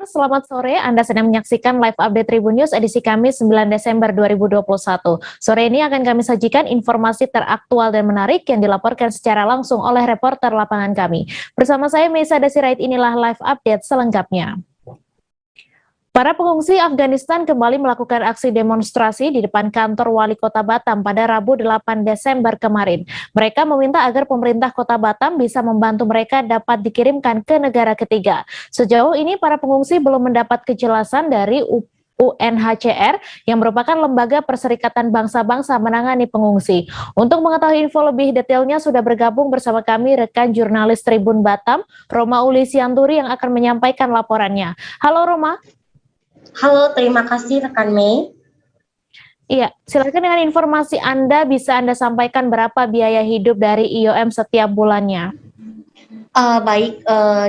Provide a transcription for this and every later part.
Selamat sore, Anda sedang menyaksikan live update Tribun News edisi Kamis 9 Desember 2021. Sore ini akan kami sajikan informasi teraktual dan menarik yang dilaporkan secara langsung oleh reporter lapangan kami. Bersama saya Meisa Desirait, inilah live update selengkapnya. Para pengungsi Afghanistan kembali melakukan aksi demonstrasi di depan kantor Wali Kota Batam pada Rabu 8 Desember kemarin. Mereka meminta agar pemerintah Kota Batam bisa membantu mereka dapat dikirimkan ke negara ketiga. Sejauh ini para pengungsi belum mendapat kejelasan dari UNHCR yang merupakan lembaga Perserikatan Bangsa-Bangsa menangani pengungsi. Untuk mengetahui info lebih detailnya sudah bergabung bersama kami rekan jurnalis Tribun Batam, Roma Ulisianturi yang akan menyampaikan laporannya. Halo Roma. Halo, terima kasih rekan Mei. Iya, silakan dengan informasi Anda, bisa Anda sampaikan berapa biaya hidup dari IOM setiap bulannya?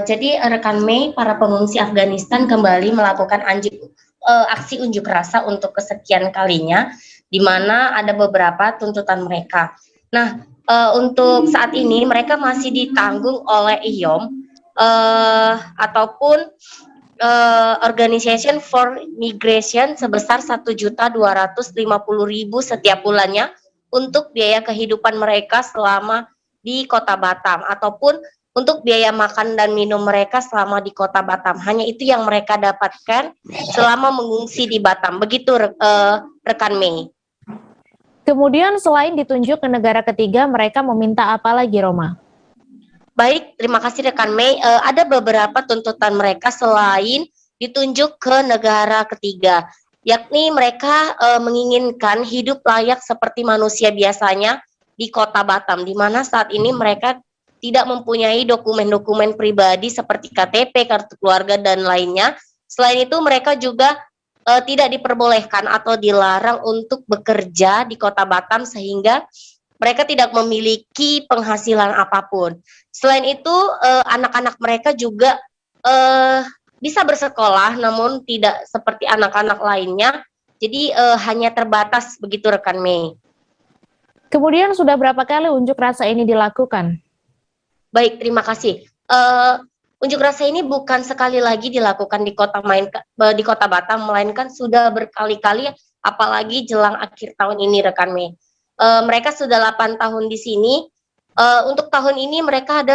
Jadi rekan Mei, para pengungsi Afghanistan kembali melakukan aksi unjuk rasa untuk kesekian kalinya, di mana ada beberapa tuntutan mereka. Nah, untuk saat ini mereka masih ditanggung oleh IOM ataupun Organization for Migration sebesar 1.250.000 setiap bulannya untuk biaya kehidupan mereka selama di Kota Batam ataupun untuk biaya makan dan minum mereka selama di Kota Batam. Hanya itu yang mereka dapatkan selama mengungsi di Batam. Begitu rekan Mei. Kemudian selain ditunjuk ke negara ketiga, mereka meminta apa lagi, Roma? Baik, terima kasih rekan Mei. Ada beberapa tuntutan mereka selain ditunjuk ke negara ketiga, yakni mereka menginginkan hidup layak seperti manusia biasanya di Kota Batam, di mana saat ini mereka tidak mempunyai dokumen-dokumen pribadi seperti KTP, kartu keluarga, dan lainnya. Selain itu, mereka juga tidak diperbolehkan atau dilarang untuk bekerja di Kota Batam sehingga mereka tidak memiliki penghasilan apapun. Selain itu, anak-anak mereka juga bisa bersekolah, namun tidak seperti anak-anak lainnya. Jadi hanya terbatas, begitu rekan Mei. Kemudian sudah berapa kali unjuk rasa ini dilakukan? Baik, terima kasih. Unjuk rasa ini bukan sekali lagi dilakukan di Kota Batam, melainkan sudah berkali-kali, apalagi jelang akhir tahun ini rekan Mei. Mereka sudah 8 tahun di sini. Untuk tahun ini mereka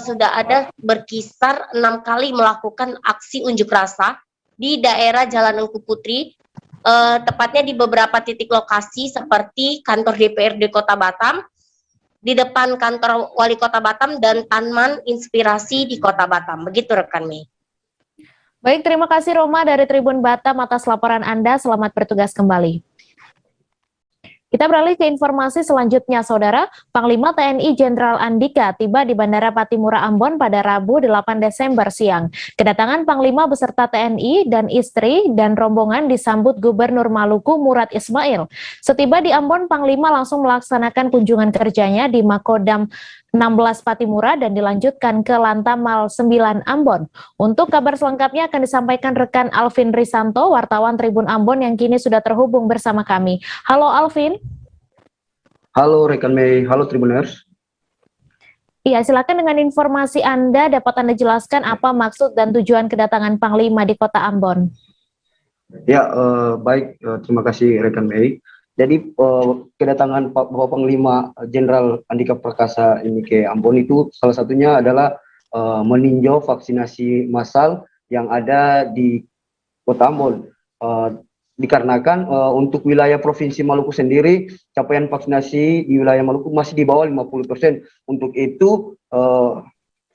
sudah ada berkisar 6 kali melakukan aksi unjuk rasa di daerah Jalan Engku Putri, tepatnya di beberapa titik lokasi seperti kantor DPRD Kota Batam, di depan kantor Wali Kota Batam, dan Taman Inspirasi di Kota Batam. Begitu rekan Mei. Baik, terima kasih Roma dari Tribun Batam atas laporan Anda. Selamat bertugas kembali. Kita beralih ke informasi selanjutnya, Saudara. Panglima TNI Jenderal Andika tiba di Bandara Patimura Ambon pada Rabu 8 Desember siang. Kedatangan Panglima beserta TNI dan istri dan rombongan disambut Gubernur Maluku Murad Ismail. Setiba di Ambon, Panglima langsung melaksanakan kunjungan kerjanya di Makodam 16 Patimura dan dilanjutkan ke Lantamal 9 Ambon. Untuk kabar selengkapnya akan disampaikan rekan Alvin Risanto, wartawan Tribun Ambon yang kini sudah terhubung bersama kami. Halo Alvin. Halo rekan Mei, halo Tribuners. Iya, silakan dengan informasi Anda, dapat Anda jelaskan apa maksud dan tujuan kedatangan Panglima di Kota Ambon? Ya, baik, terima kasih rekan Mei. Jadi kedatangan Bapak Panglima Jenderal Andika Perkasa ini ke Ambon itu salah satunya adalah meninjau vaksinasi massal yang ada di Kota Ambon. Dikarenakan untuk wilayah Provinsi Maluku sendiri, capaian vaksinasi di wilayah Maluku masih di bawah 50%. Untuk itu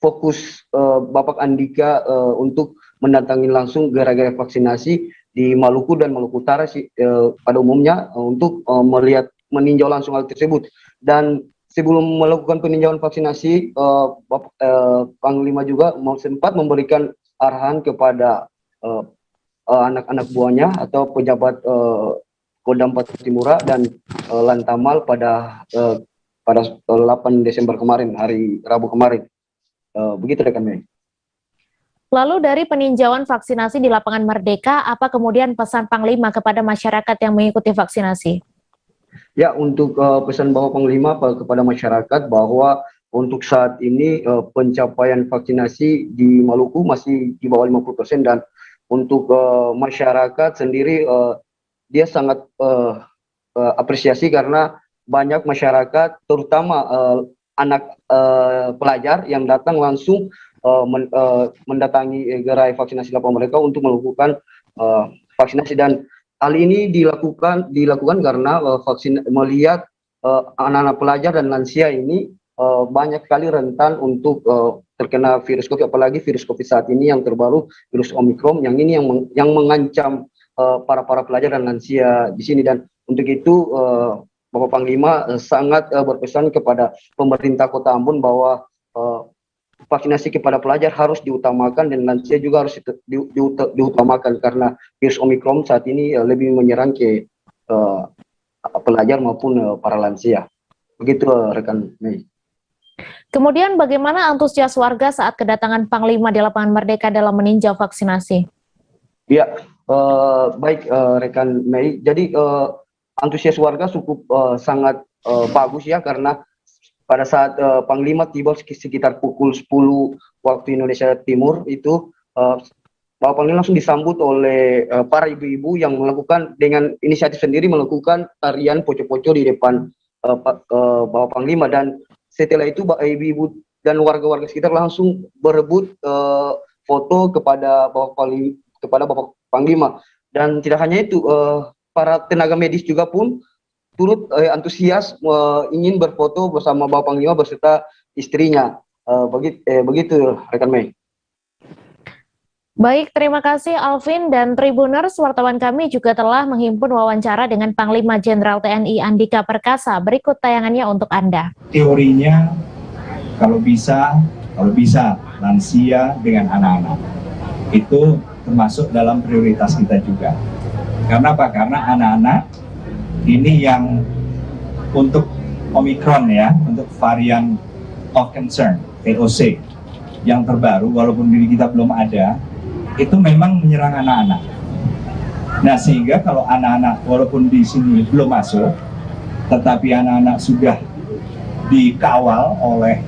fokus Bapak Andika untuk mendatangi langsung gerai-gerai vaksinasi di Maluku dan Maluku Utara pada umumnya untuk meninjau langsung hal tersebut. Dan sebelum melakukan peninjauan vaksinasi, Panglima juga sempat memberikan arahan kepada anak-anak buahnya atau pejabat Kodam Patimura dan Lantamal pada 8 Desember kemarin, hari Rabu kemarin. Begitu rekan Mei. Lalu dari peninjauan vaksinasi di Lapangan Merdeka, apa kemudian pesan Panglima kepada masyarakat yang mengikuti vaksinasi? Ya, untuk pesan Bapak Panglima kepada masyarakat bahwa untuk saat ini pencapaian vaksinasi di Maluku masih di bawah 50% dan untuk masyarakat sendiri dia sangat apresiasi karena banyak masyarakat terutama anak pelajar yang datang langsung mendatangi gerai vaksinasi lapang mereka untuk melakukan vaksinasi, dan hal ini dilakukan karena melihat anak-anak pelajar dan lansia ini banyak sekali rentan untuk terkena virus COVID, apalagi virus COVID saat ini yang terbaru, virus Omikron, yang ini yang mengancam para pelajar dan lansia di sini. Dan untuk itu Bapak Panglima sangat berpesan kepada pemerintah Kota Ambon bahwa vaksinasi kepada pelajar harus diutamakan dan lansia juga harus diutamakan karena virus Omikron saat ini lebih menyerang ke pelajar maupun para lansia. Begitu rekan Mei. Kemudian bagaimana antusias warga saat kedatangan Panglima di lapangan Merdeka dalam meninjau vaksinasi? Ya, baik rekan Mei. Jadi antusias warga cukup sangat bagus ya, karena pada saat Panglima tiba sekitar pukul 10 waktu Indonesia Timur itu Bapak Panglima langsung disambut oleh para ibu-ibu yang melakukan dengan inisiatif sendiri melakukan tarian poco-poco di depan Bapak Panglima, dan setelah itu ibu-ibu dan warga-warga sekitar langsung berebut foto kepada Bapak Panglima. Dan tidak hanya itu, para tenaga medis juga pun turut antusias ingin berfoto bersama Bapak Panglima beserta istrinya. Begitu rekan Mei. Baik, terima kasih Alvin dan Tribuners. Wartawan kami juga telah menghimpun wawancara dengan Panglima Jenderal TNI Andika Perkasa. Berikut tayangannya untuk Anda. Teorinya kalau bisa lansia dengan anak-anak itu termasuk dalam prioritas kita juga. Karena apa? Karena anak-anak ini yang untuk Omicron ya, untuk varian of concern, VOC, yang terbaru, walaupun diri kita belum ada, itu memang menyerang anak-anak. Nah, sehingga kalau anak-anak walaupun di sini belum masuk, tetapi anak-anak sudah dikawal oleh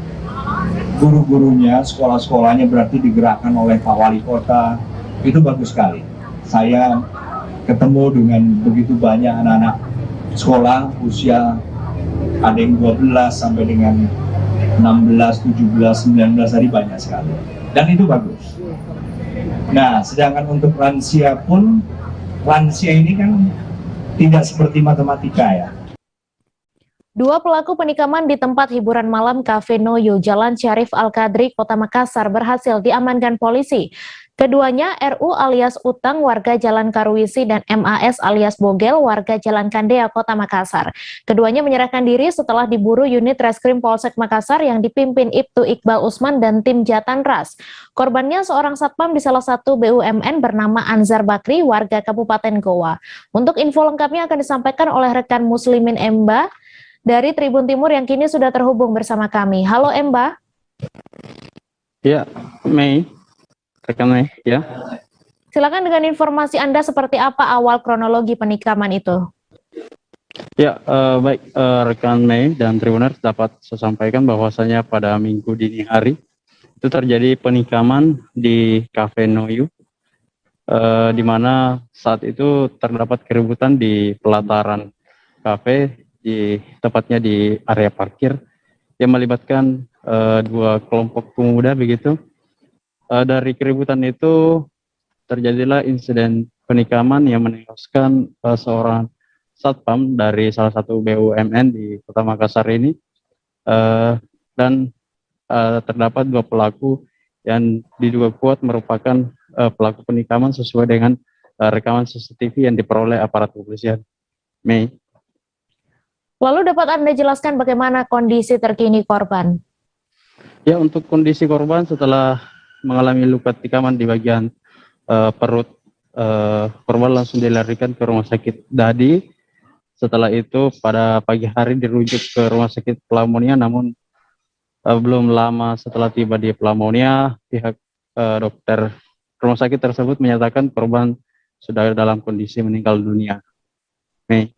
guru-gurunya, sekolah-sekolahnya berarti digerakkan oleh Pak Wali Kota, itu bagus sekali. Saya ketemu dengan begitu banyak anak-anak sekolah usia ada yang 12 sampai dengan 16, 17, 19 tadi banyak sekali. Dan itu bagus. Nah, sedangkan untuk lansia pun, lansia ini kan tidak seperti matematika ya. Dua pelaku penikaman di tempat hiburan malam Cafe Noyo, Jalan Syarif Al-Qadri, Kota Makassar berhasil diamankan polisi. Keduanya RU alias Utang warga Jalan Karuisi dan MAS alias Bogel warga Jalan Kandea Kota Makassar. Keduanya menyerahkan diri setelah diburu unit Reskrim Polsek Makassar yang dipimpin Ibtu Iqbal Usman dan tim Jatan Ras. Korbannya seorang satpam di salah satu BUMN bernama Anzar Bakri warga Kabupaten Goa. Untuk info lengkapnya akan disampaikan oleh rekan Muslimin Emba dari Tribun Timur yang kini sudah terhubung bersama kami. Halo Emba. Ya, Mei. Rekan Mei, ya. Silakan dengan informasi Anda seperti apa awal kronologi penikaman itu. Ya, baik rekan Mei dan Tribuners, dapat saya sampaikan bahwasanya pada Minggu dini hari itu terjadi penikaman di Cafe Noyo, di mana saat itu terdapat keributan di pelataran kafe, tepatnya di area parkir yang melibatkan dua kelompok pemuda begitu. Dari keributan itu terjadilah insiden penikaman yang menewaskan seorang satpam dari salah satu BUMN di Kota Makassar ini, dan terdapat dua pelaku yang diduga kuat merupakan pelaku penikaman sesuai dengan rekaman CCTV yang diperoleh aparat kepolisian. Mei. Lalu dapat Anda jelaskan bagaimana kondisi terkini korban? Ya, untuk kondisi korban setelah mengalami luka tikaman di bagian perut, korban langsung dilarikan ke rumah sakit Dadi. Setelah itu pada pagi hari dirujuk ke rumah sakit Pelamonia, namun belum lama setelah tiba di Pelamonia, pihak dokter rumah sakit tersebut menyatakan korban sudah dalam kondisi meninggal dunia. Nih.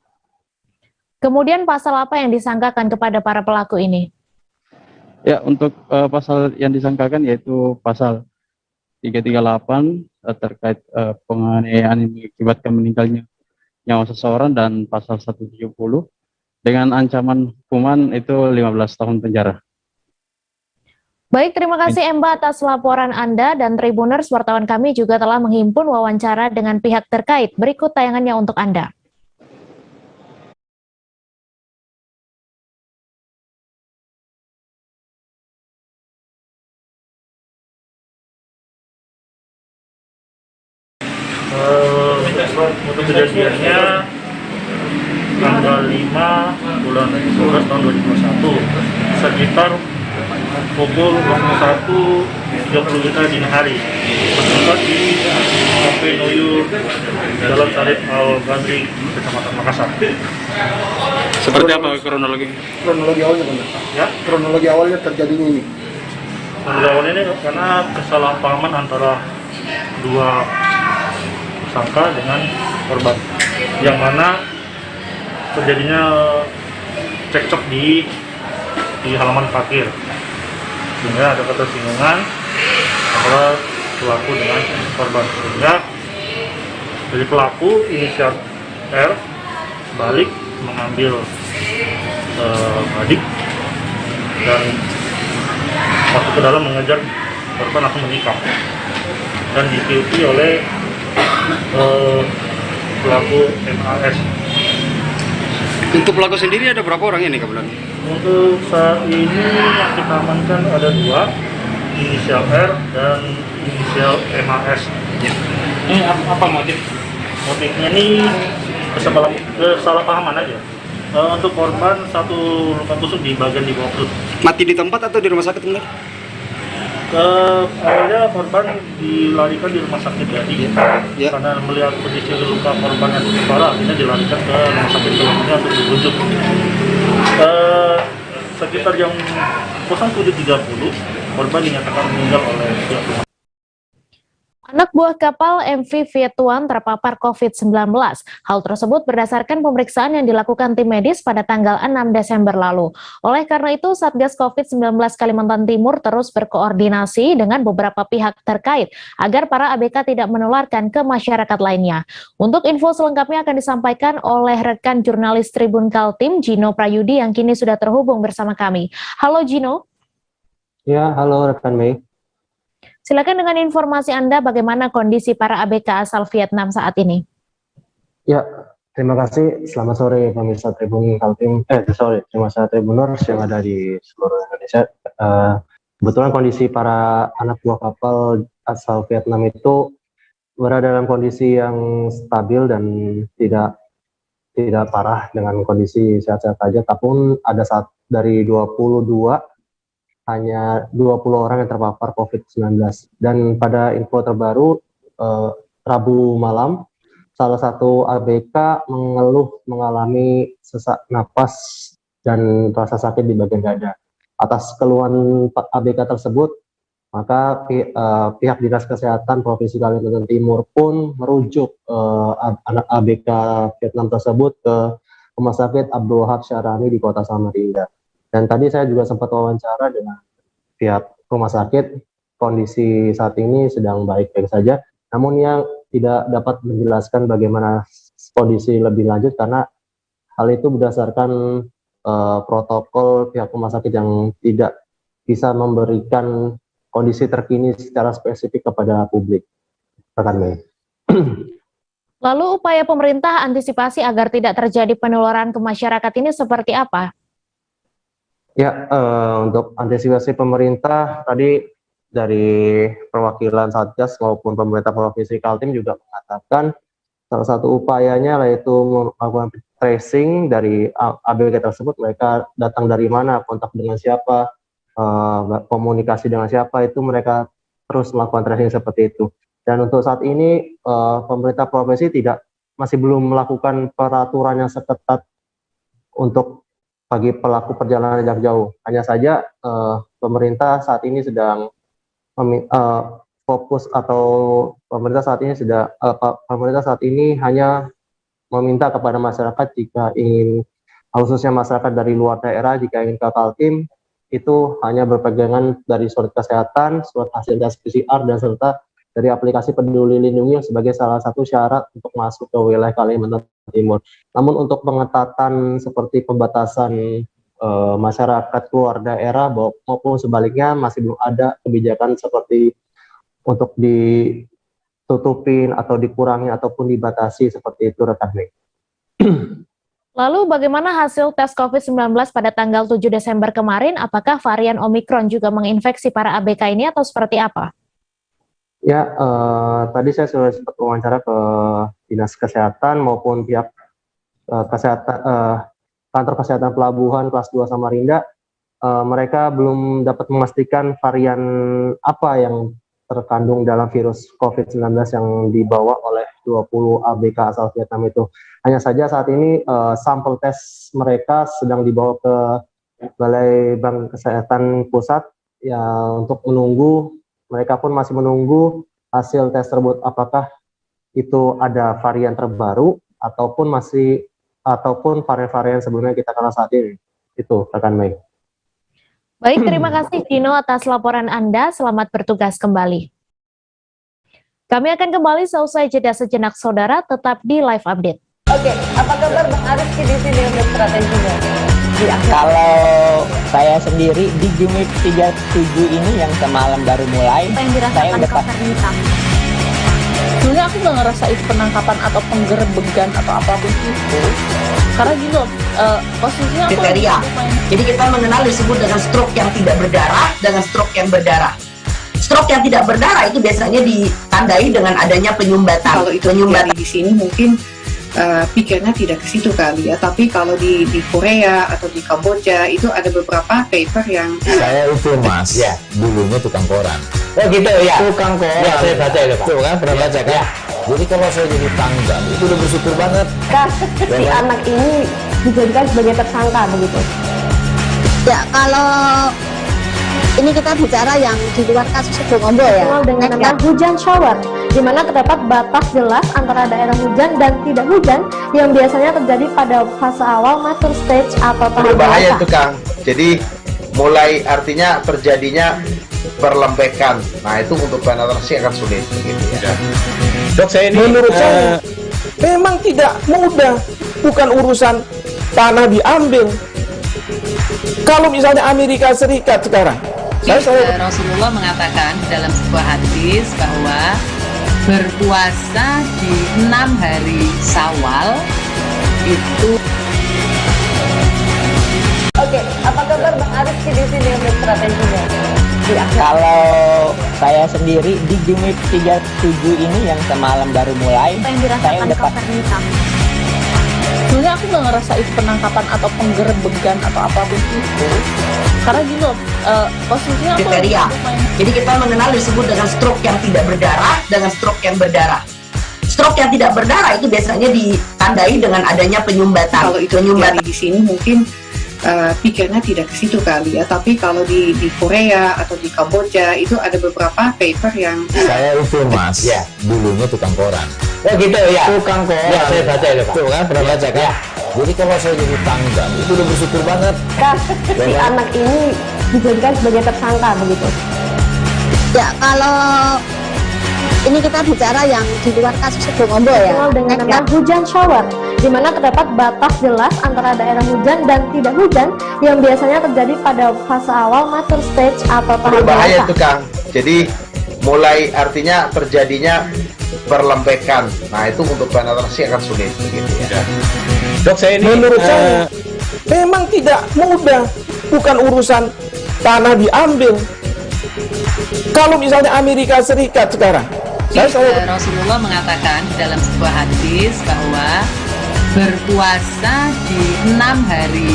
Kemudian pasal apa yang disangkakan kepada para pelaku ini? Ya, untuk pasal yang disangkakan yaitu pasal 338 terkait penganiayaan yang mengakibatkan meninggalnya nyawa seseorang dan pasal 170 dengan ancaman hukuman itu 15 tahun penjara. Baik, terima kasih Emba atas laporan Anda, dan Tribuners, wartawan kami juga telah menghimpun wawancara dengan pihak terkait. Berikut tayangannya untuk Anda. Untuk kejadiannya tanggal 5 bulan 11 tahun 2021 sekitar pukul 01.30 dini hari bertempat di Cafe Noyu Jalan Salib Al-Ghazali, Kecamatan Makassar. Seperti apa kronologi? Kronologi awalnya benar. Ya, Kronologi awalnya terjadinya ini. awalnya ini karena kesalahpahaman antara dua tersangka dengan korban, yang mana terjadinya cekcok di halaman parkir, sehingga ada ketersinggungan antara pelaku dengan korban, sehingga dari pelaku inisial R balik mengambil adik dan masuk ke dalam mengejar korban, langsung menikam dan diikuti oleh pelaku MAS. Untuk pelaku sendiri ada berapa orang ini kebetulan? Untuk saat ini yang kita amankan ada dua, inisial R dan inisial MAS. Ini apa motif? Motifnya ini kesalahpahaman aja. Untuk korban satu luka tusuk di bagian di bawah perut. Mati di tempat atau di rumah sakit benar? Awalnya korban dilarikan di rumah sakit Gadi, Ya. karena melihat kondisi luka korban yang cukup parah, akhirnya dilarikan ke rumah sakit Selamanya untuk dirujuk. Sekitar jam 07.30 korban dinyatakan meninggal oleh pihak rumah. Anak buah kapal MV Vietuan terpapar COVID-19. Hal tersebut berdasarkan pemeriksaan yang dilakukan tim medis pada tanggal 6 Desember lalu. Oleh karena itu, Satgas COVID-19 Kalimantan Timur terus berkoordinasi dengan beberapa pihak terkait agar para ABK tidak menularkan ke masyarakat lainnya. Untuk info selengkapnya akan disampaikan oleh rekan jurnalis Tribun Kaltim, Gino Prayudi, yang kini sudah terhubung bersama kami. Halo Gino. Ya, halo rekan Mei. Silakan dengan informasi Anda bagaimana kondisi para ABK asal Vietnam saat ini. Ya, terima kasih. Selamat sore pemirsa Tribun Kaltim. Terima kasih Tribuners yang ada di seluruh Indonesia. Kebetulan kondisi para anak buah kapal asal Vietnam itu berada dalam kondisi yang stabil dan tidak parah, dengan kondisi sehat-sehat saja. Tapi ada dari 22 hanya 20 orang yang terpapar COVID-19. Dan pada info terbaru, Rabu malam, salah satu ABK mengalami sesak napas dan rasa sakit di bagian dada. Atas keluhan ABK tersebut, maka pihak Dinas Kesehatan Provinsi Kalimantan Timur pun merujuk anak ABK Vietnam tersebut ke Rumah Sakit Abdul Wahab Syarani di Kota Samarinda. Dan tadi saya juga sempat wawancara dengan pihak rumah sakit. Kondisi saat ini sedang baik-baik saja, namun yang tidak dapat menjelaskan bagaimana kondisi lebih lanjut karena hal itu berdasarkan protokol pihak rumah sakit yang tidak bisa memberikan kondisi terkini secara spesifik kepada publik. Rekan Mei. Lalu upaya pemerintah antisipasi agar tidak terjadi penularan ke masyarakat ini seperti apa? Ya, untuk antisipasi pemerintah tadi dari perwakilan Satgas maupun pemerintah Provinsi Kaltim juga mengatakan salah satu upayanya yaitu melakukan tracing dari ABK tersebut, mereka datang dari mana, kontak dengan siapa, komunikasi dengan siapa, itu mereka terus melakukan tracing seperti itu. Dan untuk saat ini pemerintah provinsi masih belum melakukan peraturan yang seketat untuk bagi pelaku perjalanan jarak jauh. Hanya saja pemerintah saat ini sedang fokus, atau pemerintah saat ini hanya meminta kepada masyarakat jika ingin, khususnya masyarakat dari luar daerah, jika ingin ke Kaltim, itu hanya berpegangan dari surat kesehatan, surat hasil tes PCR, dan serta dari aplikasi Peduli Lindungi yang sebagai salah satu syarat untuk masuk ke wilayah Kalimantan Timur. Namun untuk pengetatan seperti pembatasan masyarakat keluar daerah maupun sebaliknya masih belum ada kebijakan seperti untuk ditutupin atau dikurangi ataupun dibatasi seperti itu rekan Mei. Lalu bagaimana hasil tes COVID-19 pada tanggal 7 Desember kemarin? Apakah varian Omikron juga menginfeksi para ABK ini atau seperti apa? Ya, tadi saya sudah sempat wawancara ke Dinas Kesehatan maupun pihak kantor kesehatan pelabuhan kelas 2 Samarinda. Mereka belum dapat memastikan varian apa yang terkandung dalam virus COVID-19 yang dibawa oleh 20 ABK asal Vietnam itu. Hanya saja saat ini sampel tes mereka sedang dibawa ke Balai Bank Kesehatan Pusat ya untuk menunggu, mereka pun masih menunggu hasil tes tersebut apakah itu ada varian terbaru ataupun varian-varian sebelumnya kita kenal saat ini. Itu rekan Mei. Baik, terima kasih Dino atas laporan Anda. Selamat bertugas kembali. Kami akan kembali seusai jeda sejenak saudara, tetap di Live Update. Oke, apa kabar Bang Arifki di sini untuk strateginya? Kalau saya sendiri di Gimik 37 ini yang semalam baru mulai, Apa yang dirasakan Kak Hitam? Sebenarnya aku nggak ngerasa itu penangkapan atau penggerebegan atau apapun itu, karena gitu posisinya kriteria. Jadi kita mengenal disebut dengan stroke yang tidak berdarah dengan stroke yang berdarah. Stroke yang tidak berdarah itu biasanya ditandai dengan adanya penyumbatan. Kalau itu penyumbatan di sini mungkin pikirnya tidak ke situ kali ya, tapi kalau di Korea atau di Kamboja itu ada beberapa paper yang saya itu mas, ya dulunya tukang koran. Oh gitu ya, tukang koran. Ya saya baca itu Pak. Tuh kan pernah baca kan? Ya. Jadi kalau saya jadi tanggal itu udah bersyukur banget. Si anak ini dijadikan sebagai tersangka begitu. Ya kalau ini kita bicara yang di luar kasus Bongombo ya. Dengan nama hujan shower, di mana terdapat batas jelas antara daerah hujan dan tidak hujan yang biasanya terjadi pada fase awal mature stage atau tahap berbahaya itu Kang. Jadi mulai artinya terjadinya perlembekan. Nah itu untuk penetrasi akan sulit begitu ya. Dok saya ini menurut saya memang tidak mudah, bukan urusan tanah diambil. Kalau misalnya Amerika Serikat sekarang, Rasulullah mengatakan dalam sebuah hadis bahwa berpuasa di 6 hari Syawal itu. Oke, apa kabar Bang Arifki di sini untuk strateginya? Kalau saya sendiri di Gimik 37 ini yang semalam baru mulai, Apa yang dirasakan Kak Hitam? Sebenarnya aku nggak ngerasa itu penangkapan atau penggerebegan atau apapun itu, karena gitu posisinya kriteria. Jadi kita mengenal disebut dengan stroke yang tidak berdarah dengan stroke yang berdarah. Stroke yang tidak berdarah itu biasanya ditandai dengan adanya penyumbatan. Kalau itu penyumbatan di sini mungkin pikirnya tidak ke situ kali ya, tapi kalau di Korea atau di Kamboja itu ada beberapa paper yang saya itu mas, ya dulunya tukang koran. Oh gitu ya, tukang koran. Ya saya baca itu Pak. Tuh kan pernah baca kan? Ya. Jadi kalau saya jadi tanggal itu udah bersyukur banget. Si anak ini dijadikan sebagai tersangka begitu. Ya kalau ini kita bicara yang di luar kasus Bongombo ya. Dengan nama hujan shower, di mana terdapat batas jelas antara daerah hujan dan tidak hujan yang biasanya terjadi pada fase awal mature stage atau tahap berbahaya itu Kang. Jadi mulai artinya terjadinya perlembekan. Nah itu untuk penetrasi akan sulit begitu ya. Dok saya ini menurut saya memang tidak mudah, bukan urusan tanah diambil. Kalau misalnya Amerika Serikat sekarang, Rasulullah mengatakan dalam sebuah hadis bahwa berpuasa di 6 hari.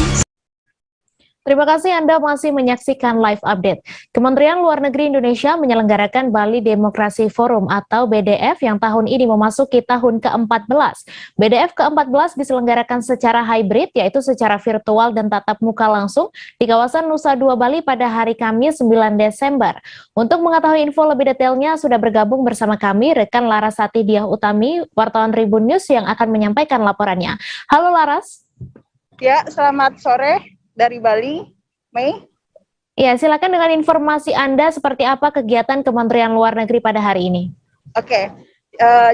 Terima kasih Anda masih menyaksikan Live Update. Kementerian Luar Negeri Indonesia menyelenggarakan Bali Demokrasi Forum atau BDF yang tahun ini memasuki tahun ke-14. BDF ke-14 diselenggarakan secara hybrid, yaitu secara virtual dan tatap muka langsung di kawasan Nusa Dua Bali pada hari Kamis 9 Desember. Untuk mengetahui info lebih detailnya, sudah bergabung bersama kami rekan Larasati Diah Utami, wartawan Tribun News yang akan menyampaikan laporannya. Halo Laras. Ya, selamat sore dari Bali, Mei. Ya, silakan dengan informasi Anda seperti apa kegiatan Kementerian Luar Negeri pada hari ini. Oke.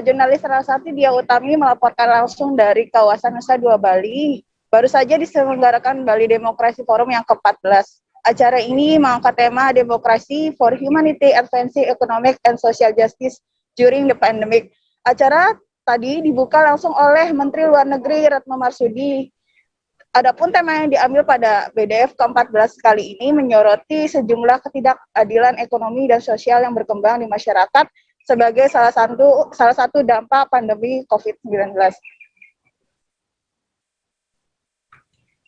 Jurnalis Rasati Dia Utami melaporkan langsung dari kawasan Nusa Dua Bali. Baru saja diselenggarakan Bali Demokrasi Forum yang ke-14. Acara ini mengangkat tema Demokrasi for Humanity, Advancing Economic and Social Justice during the Pandemic. Acara tadi dibuka langsung oleh Menteri Luar Negeri Retno Marsudi. Adapun tema yang diambil pada BDF ke-14 kali ini menyoroti sejumlah ketidakadilan ekonomi dan sosial yang berkembang di masyarakat sebagai salah satu dampak pandemi COVID-19.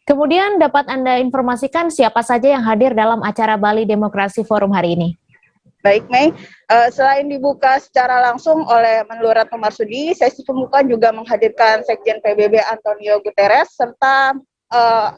Kemudian dapat Anda informasikan siapa saja yang hadir dalam acara Bali Demokrasi Forum hari ini? Baik, Mei. Selain dibuka secara langsung oleh Menlu Retno Marsudi, sesi pembukaan juga menghadirkan Sekjen PBB Antonio Guterres serta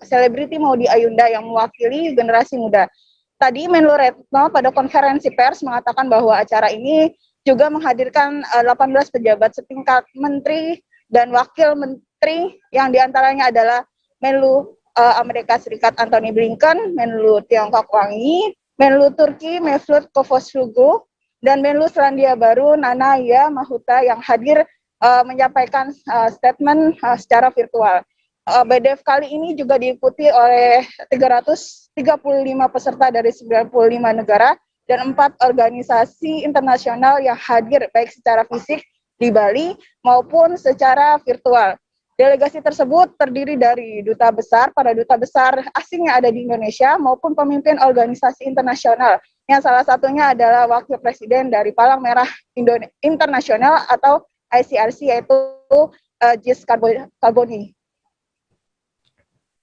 selebriti Maudy Ayunda yang mewakili generasi muda. Tadi Menlu Retno pada konferensi pers mengatakan bahwa acara ini juga menghadirkan 18 pejabat setingkat menteri dan wakil menteri yang diantaranya adalah Menlu Amerika Serikat Antony Blinken, Menlu Tiongkok Wang Yi, Menlu Turki Mevlut Cavusoglu, dan Menlu Selandia Baru Nanaia Mahuta yang hadir menyampaikan statement secara virtual. BDF kali ini juga diikuti oleh 335 peserta dari 95 negara dan 4 organisasi internasional yang hadir baik secara fisik di Bali maupun secara virtual. Delegasi tersebut terdiri dari para duta besar asing yang ada di Indonesia maupun pemimpin organisasi internasional yang salah satunya adalah Wakil Presiden dari Palang Merah Internasional atau ICRC yaitu Jis Carboni.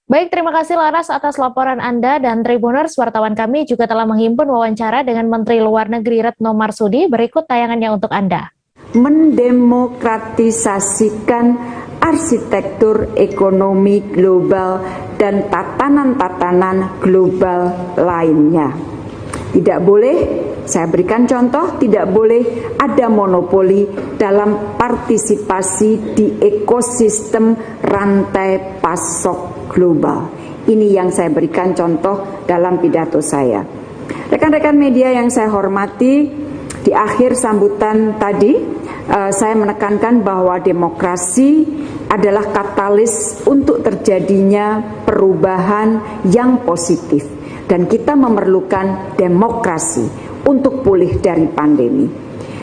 Baik, terima kasih Laras atas laporan Anda dan Tribuners. Wartawan kami juga telah menghimpun wawancara dengan Menteri Luar Negeri Retno Marsudi. Berikut tayangannya untuk Anda. Mendemokratisasikan arsitektur ekonomi global dan tatanan-tatanan global lainnya. Tidak boleh, saya berikan contoh, tidak boleh ada monopoli dalam partisipasi di ekosistem rantai pasok global. Ini yang saya berikan contoh dalam pidato saya. Rekan-rekan media yang saya hormati, di akhir sambutan tadi saya menekankan bahwa demokrasi adalah katalis untuk terjadinya perubahan yang positif dan kita memerlukan demokrasi untuk pulih dari pandemi.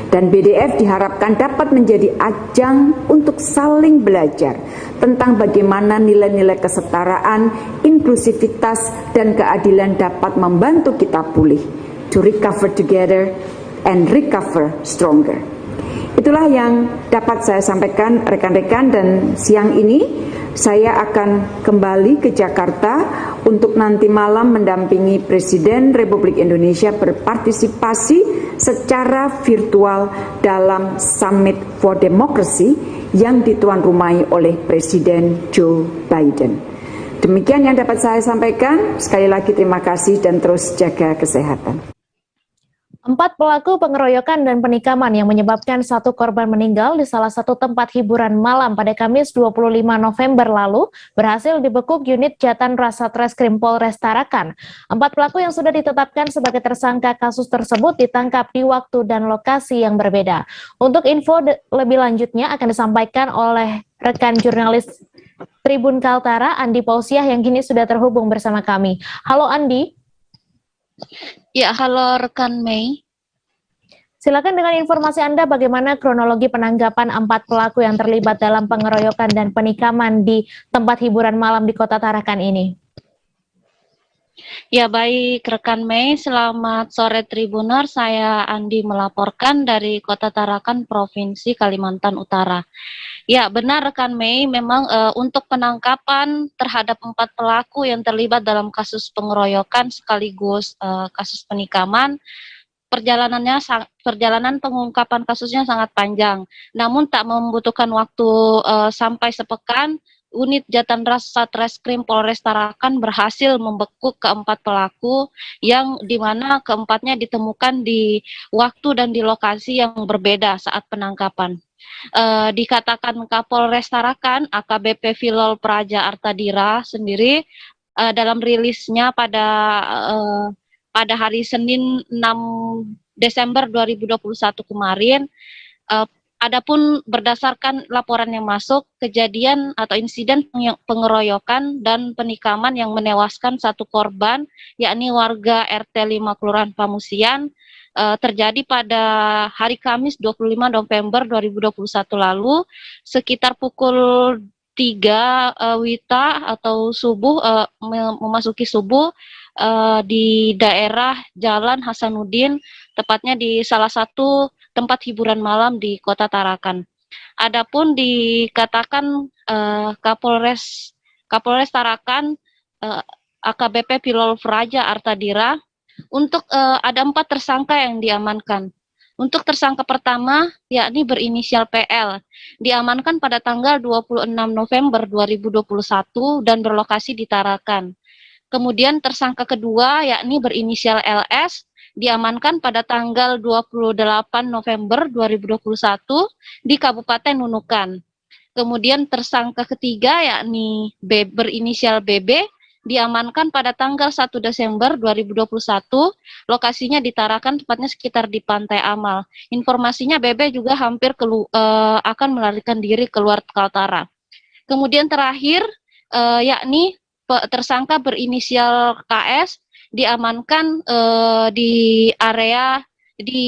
Dan BDF diharapkan dapat menjadi ajang untuk saling belajar tentang bagaimana nilai-nilai kesetaraan, inklusivitas, dan keadilan dapat membantu kita pulih, to recover together and recover stronger. Itulah yang dapat saya sampaikan rekan-rekan, dan siang ini saya akan kembali ke Jakarta untuk nanti malam mendampingi Presiden Republik Indonesia berpartisipasi secara virtual dalam Summit for Democracy yang dituan rumahi oleh Presiden Joe Biden. Demikian yang dapat saya sampaikan. Sekali lagi terima kasih dan terus jaga kesehatan. 4 pelaku pengeroyokan dan penikaman yang menyebabkan 1 korban meninggal di salah satu tempat hiburan malam pada Kamis 25 November lalu berhasil dibekuk unit Jatan Satreskrim Polres Tarakan. 4 pelaku yang sudah ditetapkan sebagai tersangka kasus tersebut ditangkap di waktu dan lokasi yang berbeda. Untuk info lebih lanjutnya akan disampaikan oleh rekan jurnalis Tribun Kaltara, Andi Pausiah, yang kini sudah terhubung bersama kami. Halo Andi. Ya, halo rekan Mei. Silakan dengan informasi Anda bagaimana kronologi penangkapan 4 pelaku yang terlibat dalam pengeroyokan dan penikaman di tempat hiburan malam di Kota Tarakan ini. Ya, baik rekan Mei, selamat sore Tribuner. Saya Andi melaporkan dari Kota Tarakan, Provinsi Kalimantan Utara. Ya, benar rekan Mei, memang untuk penangkapan terhadap 4 pelaku yang terlibat dalam kasus pengeroyokan sekaligus kasus penikaman, perjalanan pengungkapan kasusnya sangat panjang. Namun tak membutuhkan waktu sampai sepekan, unit Jatan Satreskrim Polres Tarakan berhasil membekuk ke-4 pelaku yang dimana ke-4-nya ditemukan di waktu dan di lokasi yang berbeda saat penangkapan. Dikatakan Kapolres Tarakan AKBP Filol Praja Artadira sendiri dalam rilisnya pada hari Senin 6 Desember 2021 kemarin, Adapun berdasarkan laporan yang masuk, kejadian atau insiden pengeroyokan dan penikaman yang menewaskan satu korban, yakni warga RT 5 Kelurahan Pamusian, terjadi pada hari Kamis 25 November 2021 lalu, sekitar pukul 3 WITA atau subuh, memasuki subuh, di daerah Jalan Hasanuddin, tepatnya di salah satu tempat hiburan malam di Kota Tarakan. Adapun dikatakan Kapolres Tarakan, AKBP Pilol Fraja Artadira, untuk ada 4 tersangka yang diamankan. Untuk tersangka pertama, yakni berinisial PL, diamankan pada tanggal 26 November 2021 dan berlokasi di Tarakan. Kemudian tersangka kedua, yakni berinisial LS, diamankan pada tanggal 28 November 2021 di Kabupaten Nunukan. Kemudian tersangka ketiga, yakni berinisial BB, diamankan pada tanggal 1 Desember 2021, lokasinya di Tarakan, tepatnya sekitar di Pantai Amal. Informasinya BB juga hampir akan melarikan diri keluar Kaltara. Kemudian terakhir, yakni tersangka berinisial KS, diamankan di area di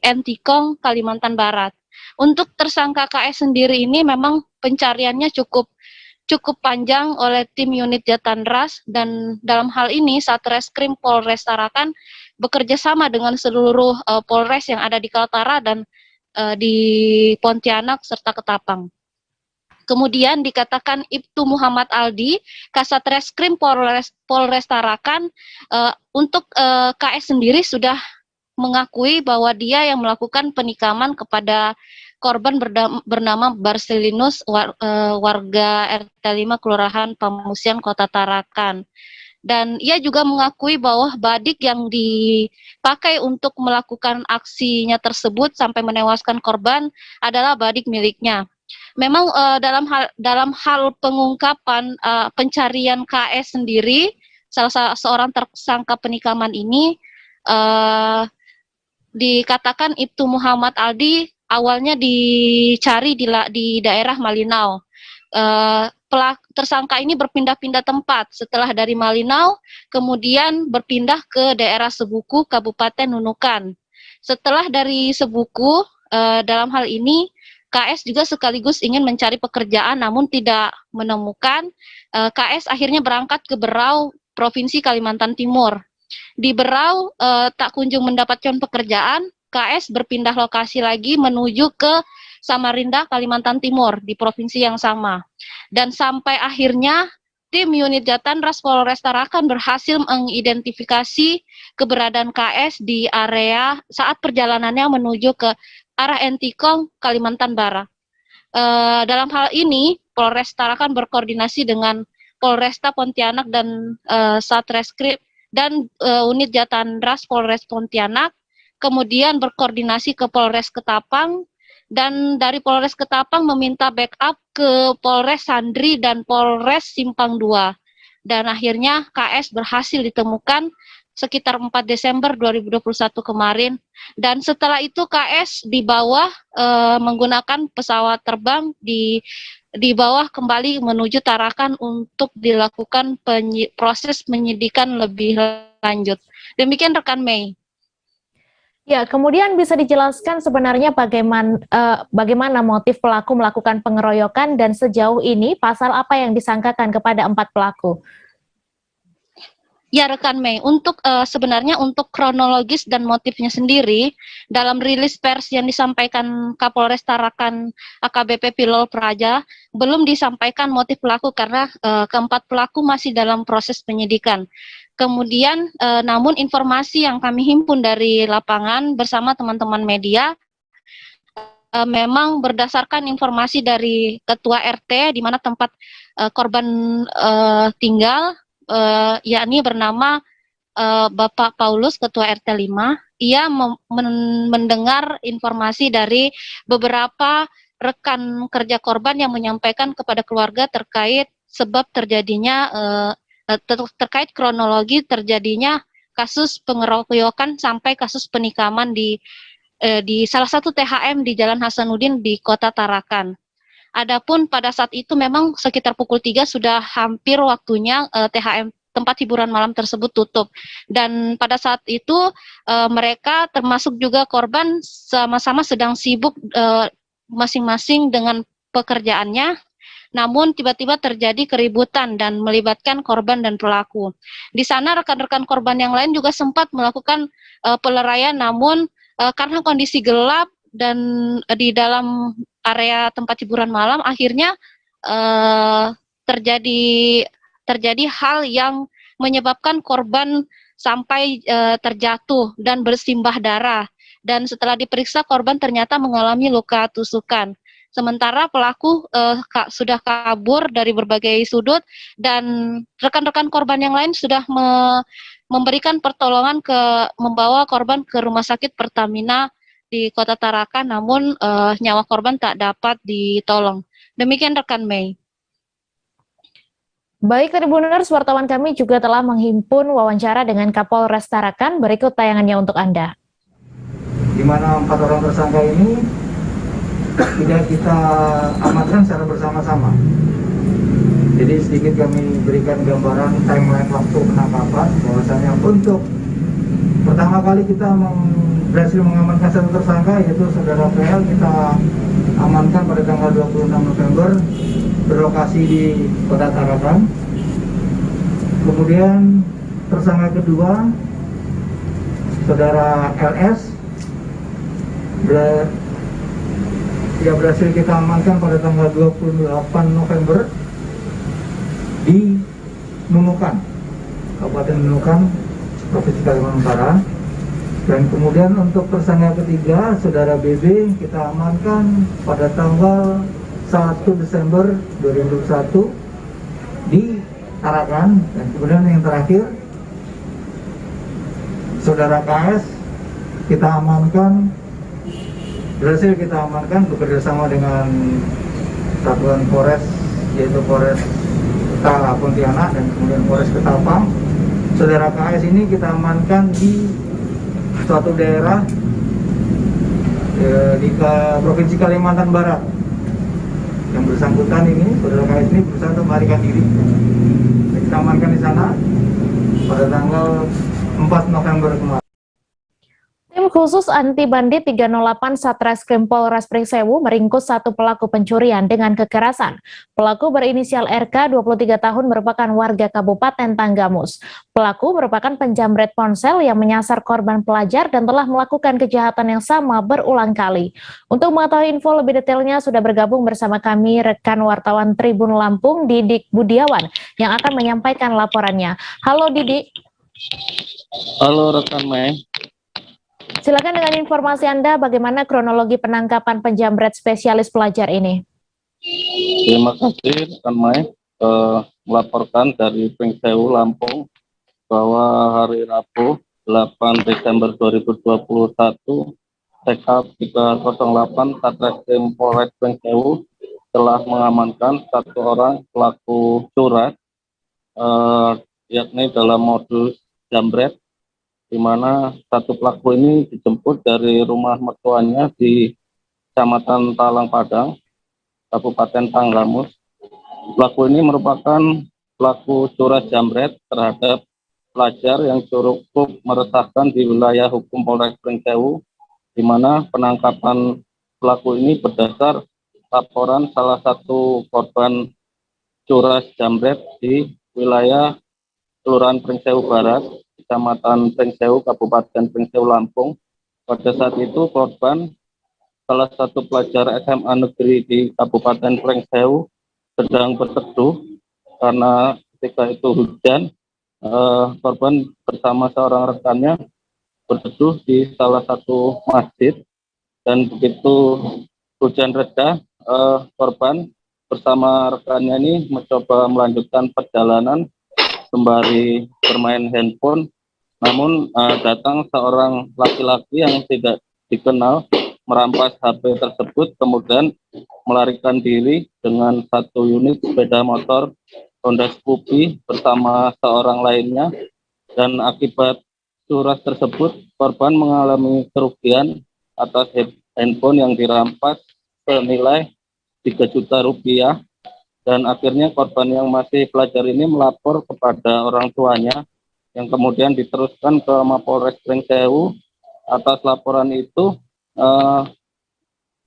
Entikong, Kalimantan Barat. Untuk tersangka KS sendiri ini memang pencariannya cukup panjang oleh tim unit Jatanras, dan dalam hal ini Satreskrim Polres Tarakan bekerja sama dengan seluruh Polres yang ada di Kaltara dan di Pontianak serta Ketapang. Kemudian dikatakan Ibtu Muhammad Aldi, Kasatreskrim Polres Tarakan, untuk KS sendiri sudah mengakui bahwa dia yang melakukan penikaman kepada korban bernama Barselinus, warga RT 5 Kelurahan Pamusian, Kota Tarakan. Dan ia juga mengakui bahwa badik yang dipakai untuk melakukan aksinya tersebut sampai menewaskan korban adalah badik miliknya. Memang dalam hal pengungkapan pencarian KS sendiri, salah seorang tersangka penikaman ini, dikatakan Ibtu Muhammad Aldi awalnya dicari di daerah Malinau. Tersangka ini berpindah-pindah tempat. Setelah dari Malinau, kemudian berpindah ke daerah Sebuku, Kabupaten Nunukan. Setelah dari Sebuku, dalam hal ini KS juga sekaligus ingin mencari pekerjaan namun tidak menemukan. KS akhirnya berangkat ke Berau, Provinsi Kalimantan Timur. Di Berau tak kunjung mendapatkan pekerjaan, KS berpindah lokasi lagi menuju ke Samarinda, Kalimantan Timur, di provinsi yang sama. Dan sampai akhirnya tim unit Jatanras Polres Tarakan berhasil mengidentifikasi keberadaan KS di area saat perjalanannya menuju ke arah Entikong, Kalimantan Barat. Dalam hal ini, Polres Tarakan berkoordinasi dengan Polresta Pontianak dan Satreskrim dan unit Jatanras Polres Pontianak, kemudian berkoordinasi ke Polres Ketapang, dan dari Polres Ketapang meminta backup ke Polres Sandri dan Polres Simpang 2. Dan akhirnya KS berhasil ditemukan sekitar 4 Desember 2021 kemarin, dan setelah itu KS dibawa menggunakan pesawat terbang dibawa kembali menuju Tarakan untuk dilakukan proses penyidikan lebih lanjut. Demikian rekan Mei. Ya, kemudian bisa dijelaskan sebenarnya bagaimana motif pelaku melakukan pengeroyokan dan sejauh ini pasal apa yang disangkakan kepada 4 pelaku? Ya rekan Mei, untuk sebenarnya untuk kronologis dan motifnya sendiri, dalam rilis pers yang disampaikan Kapolres Tarakan AKBP Pilol Praja, belum disampaikan motif pelaku karena keempat pelaku masih dalam proses penyidikan. Kemudian, namun informasi yang kami himpun dari lapangan bersama teman-teman media, memang berdasarkan informasi dari Ketua RT di mana tempat korban tinggal, yakni bernama Bapak Paulus, Ketua RT 5, ia mendengar informasi dari beberapa rekan kerja korban yang menyampaikan kepada keluarga terkait sebab terjadinya terkait kronologi terjadinya kasus pengeroyokan sampai kasus penikaman di di salah satu THM di Jalan Hasanuddin di Kota Tarakan. Adapun pada saat itu memang sekitar pukul 3 sudah hampir waktunya THM tempat hiburan malam tersebut tutup. Dan pada saat itu mereka termasuk juga korban sama-sama sedang sibuk masing-masing dengan pekerjaannya. Namun tiba-tiba terjadi keributan dan melibatkan korban dan pelaku. Di sana rekan-rekan korban yang lain juga sempat melakukan peleraian, namun karena kondisi gelap dan di dalam area tempat hiburan malam, akhirnya terjadi hal yang menyebabkan korban sampai terjatuh dan bersimbah darah. Dan setelah diperiksa, korban ternyata mengalami luka tusukan. Sementara pelaku sudah kabur dari berbagai sudut, dan rekan-rekan korban yang lain sudah memberikan pertolongan membawa korban ke Rumah Sakit Pertamina di Kota Tarakan, namun nyawa korban tak dapat ditolong. Demikian rekan Mei. Baik, Tribuners, wartawan kami juga telah menghimpun wawancara dengan Kapolres Tarakan. Berikut tayangannya untuk Anda. Di mana 4 orang tersangka ini tidak kita amankan secara bersama-sama. Jadi sedikit kami berikan gambaran timeline waktu penangkapan, bahwasanya untuk pertama kali kita berhasil mengamankan satu tersangka, yaitu saudara PL. Kita amankan pada tanggal 26 November berlokasi di Kota Tarakan. Kemudian tersangka kedua, saudara LS, berhasil kita amankan pada tanggal 28 November di Nunukan, Kabupaten Nunukan, Provinsi Kalimantan Utara. Dan kemudian untuk tersangka ketiga, saudara BB, kita amankan pada tanggal 1 Desember 2021 di Tarakan. Dan kemudian yang terakhir, saudara KS, berhasil kita amankan bekerjasama dengan Satuan Polres, yaitu Polres Pontianak dan kemudian Polres Ketapang. Saudara KS ini kita amankan di suatu daerah di Provinsi Kalimantan Barat. Yang bersangkutan ini, saudara KS ini berusaha untuk melarikan diri. Kita amankan di sana pada tanggal 4 November kemarin. Tim khusus anti bandit 308 Satreskrim Polres Pringsewu meringkus satu pelaku pencurian dengan kekerasan. Pelaku berinisial RK, 23 tahun, merupakan warga Kabupaten Tanggamus. Pelaku merupakan penjamret ponsel yang menyasar korban pelajar dan telah melakukan kejahatan yang sama berulang kali. Untuk mengetahui info lebih detailnya, sudah bergabung bersama kami rekan wartawan Tribun Lampung, Didik Budiawan, yang akan menyampaikan laporannya. Halo Didik. Halo rekan Mei. Silakan dengan informasi Anda, bagaimana kronologi penangkapan penjamret spesialis pelajar ini? Terima kasih rekan Mei. Melaporkan dari Pringsewu, Lampung, bahwa hari Rabu 8 Desember 2021 TK 308 Satreskrim Polres Pringsewu telah mengamankan satu orang pelaku curat, yakni dalam modus jambret, di mana satu pelaku ini dijemput dari rumah mertuanya di Kecamatan Talang Padang, Kabupaten Tanggamus. Pelaku ini merupakan pelaku curat jambret terhadap pelajar yang cukup meresahkan di wilayah hukum Polres Pringsewu, di mana penangkapan pelaku ini berdasar laporan salah satu korban curat jambret di wilayah Kelurahan Pringsewu Barat, Kecamatan Pringsewu, Kabupaten Pringsewu, Lampung. Pada saat itu korban, salah satu pelajar SMA negeri di Kabupaten Pringsewu, sedang berteduh karena ketika itu hujan. Korban bersama seorang rekannya berteduh di salah satu masjid, dan begitu hujan reda, korban bersama rekannya ini mencoba melanjutkan perjalanan sembari bermain handphone. Namun datang seorang laki-laki yang tidak dikenal, merampas HP tersebut, kemudian melarikan diri dengan satu unit sepeda motor Honda Scoopy bersama seorang lainnya. Dan akibat curas tersebut, korban mengalami kerugian atas handphone yang dirampas senilai 3 juta rupiah, dan akhirnya korban yang masih pelajar ini melapor kepada orang tuanya yang kemudian diteruskan ke Mapolres Pringsewu. Atas laporan itu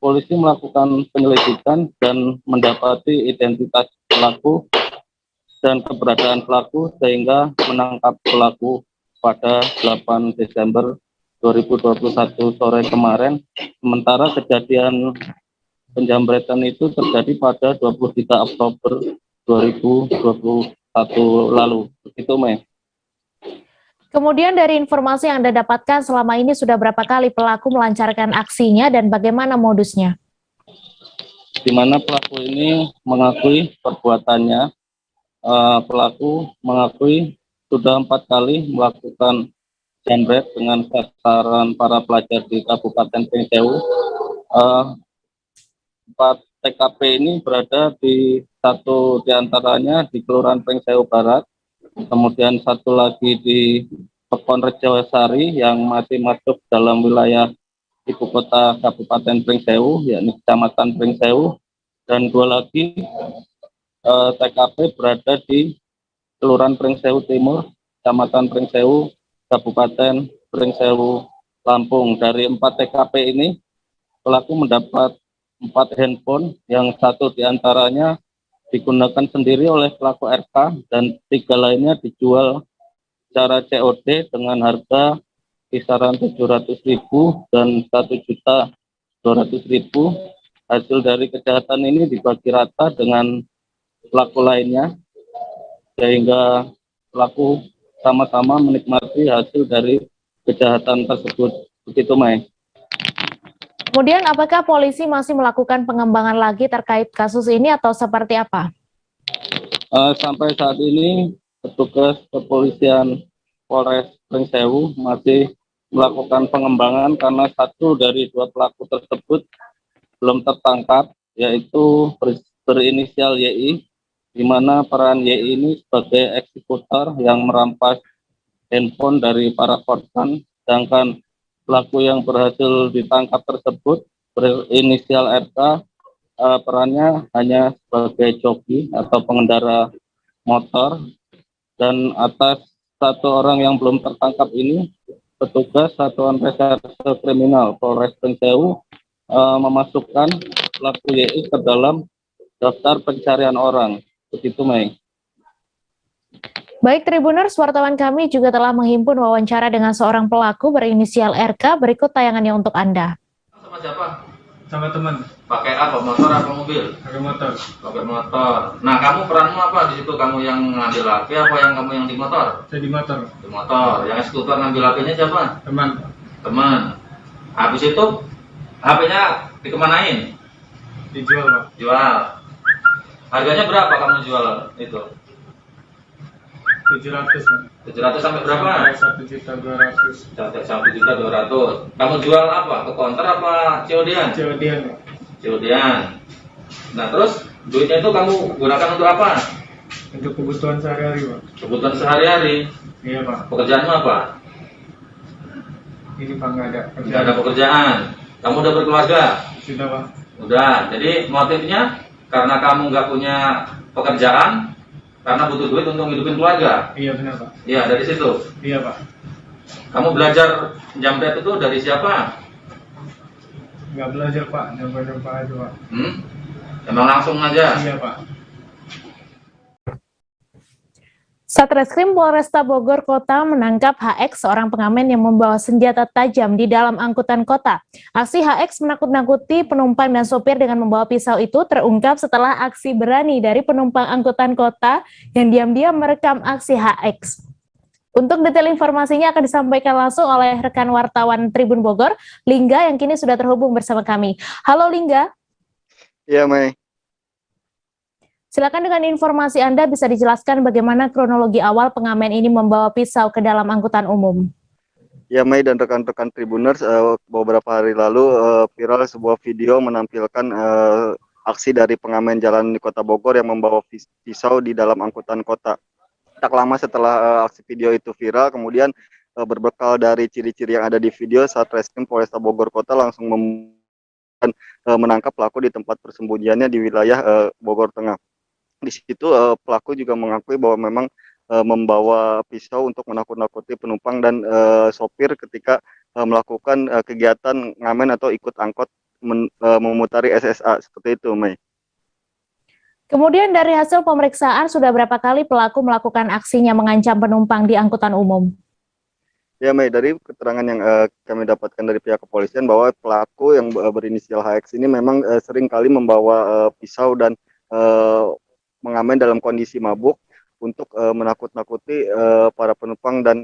polisi melakukan penyelidikan dan mendapati identitas pelaku dan keberadaan pelaku sehingga menangkap pelaku pada 8 Desember 2021 sore kemarin. Sementara kejadian penjambretan itu terjadi pada 23 Oktober 2021 lalu. Begitu, Mei. Kemudian dari informasi yang Anda dapatkan selama ini sudah berapa kali pelaku melancarkan aksinya dan bagaimana modusnya? Di mana pelaku ini mengakui perbuatannya. Pelaku mengakui sudah 4 kali melakukan jambret dengan sasaran para pelajar di Kabupaten Pringsewu. 4 TKP ini berada di satu diantaranya di Kelurahan Pringsewu Barat, kemudian satu lagi di Pekon Rejowasari yang masih masuk dalam wilayah ibu kota Kabupaten Pringsewu, yakni Kecamatan Pringsewu, dan 2 lagi TKP berada di Kelurahan Pringsewu Timur, Kecamatan Pringsewu, Kabupaten Pringsewu, Lampung. Dari 4 TKP ini, pelaku mendapat 4 handphone, yang 1 diantaranya digunakan sendiri oleh pelaku RK dan 3 lainnya dijual secara COD dengan harga kisaran 700.000 dan 1.200.000. Hasil dari kejahatan ini dibagi rata dengan pelaku lainnya, sehingga pelaku sama-sama menikmati hasil dari kejahatan tersebut. Begitu, Mai. Kemudian apakah polisi masih melakukan pengembangan lagi terkait kasus ini atau seperti apa? Sampai saat ini petugas kepolisian Polres Pringsewu masih melakukan pengembangan karena 1 dari 2 pelaku tersebut belum tertangkap, yaitu berinisial YI, di mana peran YI ini sebagai eksekutor yang merampas handphone dari para korban, sedangkan pelaku yang berhasil ditangkap tersebut berinisial RK, perannya hanya sebagai joki atau pengendara motor. Dan atas 1 orang yang belum tertangkap ini, petugas Satuan Reserse Kriminal Polres Pringsewu memasukkan pelaku YI ke dalam daftar pencarian orang. Begitu, Mei. Baik, Tribuners, wartawan kami juga telah menghimpun wawancara dengan seorang pelaku berinisial RK. Berikut tayangannya untuk Anda. Sama siapa? Sama teman. Pakai apa? Motor apa mobil? Pakai motor. Pakai motor. Nah, kamu peranmu apa di situ? Kamu yang ngambil HP apa yang kamu yang di motor? Saya di motor. Di motor. Yang eksekutor ngambil HP-nya siapa? Teman. Teman. Habis itu HP-nya dikemanain? Dijual, Pak. Jual. Harganya berapa kamu jual itu? 700, 700 sampai berapa? 1.200.000. 1.200.000. Kamu jual apa? Ke counter apa COD-an? COD-an. COD-an. Nah, terus duitnya itu kamu gunakan untuk apa? Untuk kebutuhan sehari-hari, Pak. Kebutuhan sehari-hari? Iya, Pak. Pekerjaanmu apa? Ini, Pak, nggak ada pekerjaan. Nggak ada pekerjaan. Kamu udah berkeluarga? Sudah, Pak. Udah. Jadi motifnya karena kamu nggak punya pekerjaan, karena butuh duit untuk menghidupin keluarga. Iya, benar, Pak. Iya, dari situ. Iya, Pak. Kamu belajar jambret itu dari siapa? Nggak belajar, Pak. Jambret aja, Pak. Emang langsung aja? Iya, Pak. Satreskrim Polresta Bogor Kota menangkap HX, seorang pengamen yang membawa senjata tajam di dalam angkutan kota. Aksi HX menakut-nakuti penumpang dan sopir dengan membawa pisau itu terungkap setelah aksi berani dari penumpang angkutan kota yang diam-diam merekam aksi HX. Untuk detail informasinya akan disampaikan langsung oleh rekan wartawan Tribun Bogor, Lingga, yang kini sudah terhubung bersama kami. Halo, Lingga. Iya, Mei. Silakan dengan informasi Anda bisa dijelaskan bagaimana kronologi awal pengamen ini membawa pisau ke dalam angkutan umum. Ya, Mei dan rekan-rekan Tribuners, beberapa hari lalu viral sebuah video menampilkan aksi dari pengamen jalan di Kota Bogor yang membawa pisau di dalam angkutan kota. Tak lama setelah aksi video itu viral, kemudian berbekal dari ciri-ciri yang ada di video, Satreskrim Polresta Bogor Kota langsung menangkap pelaku di tempat persembunyiannya di wilayah Bogor Tengah. Di situ pelaku juga mengakui bahwa memang membawa pisau untuk menakut-nakuti penumpang dan sopir ketika melakukan kegiatan ngamen atau ikut angkot memutari SSA seperti itu, Mei. Kemudian dari hasil pemeriksaan sudah berapa kali pelaku melakukan aksinya mengancam penumpang di angkutan umum? Ya, Mei, dari keterangan yang kami dapatkan dari pihak kepolisian bahwa pelaku yang berinisial HX ini memang sering kali membawa pisau dan mengamen dalam kondisi mabuk untuk menakut-nakuti para penumpang dan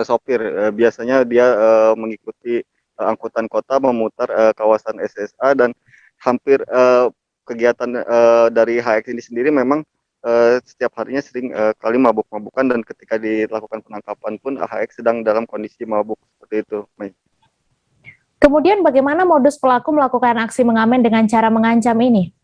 sopir. Biasanya dia mengikuti angkutan kota memutar kawasan SSA dan hampir kegiatan dari HX ini sendiri memang setiap harinya sering kali mabuk-mabukan dan ketika dilakukan penangkapan pun HX sedang dalam kondisi mabuk seperti itu, Mei. Kemudian bagaimana modus pelaku melakukan aksi mengamen dengan cara mengancam ini?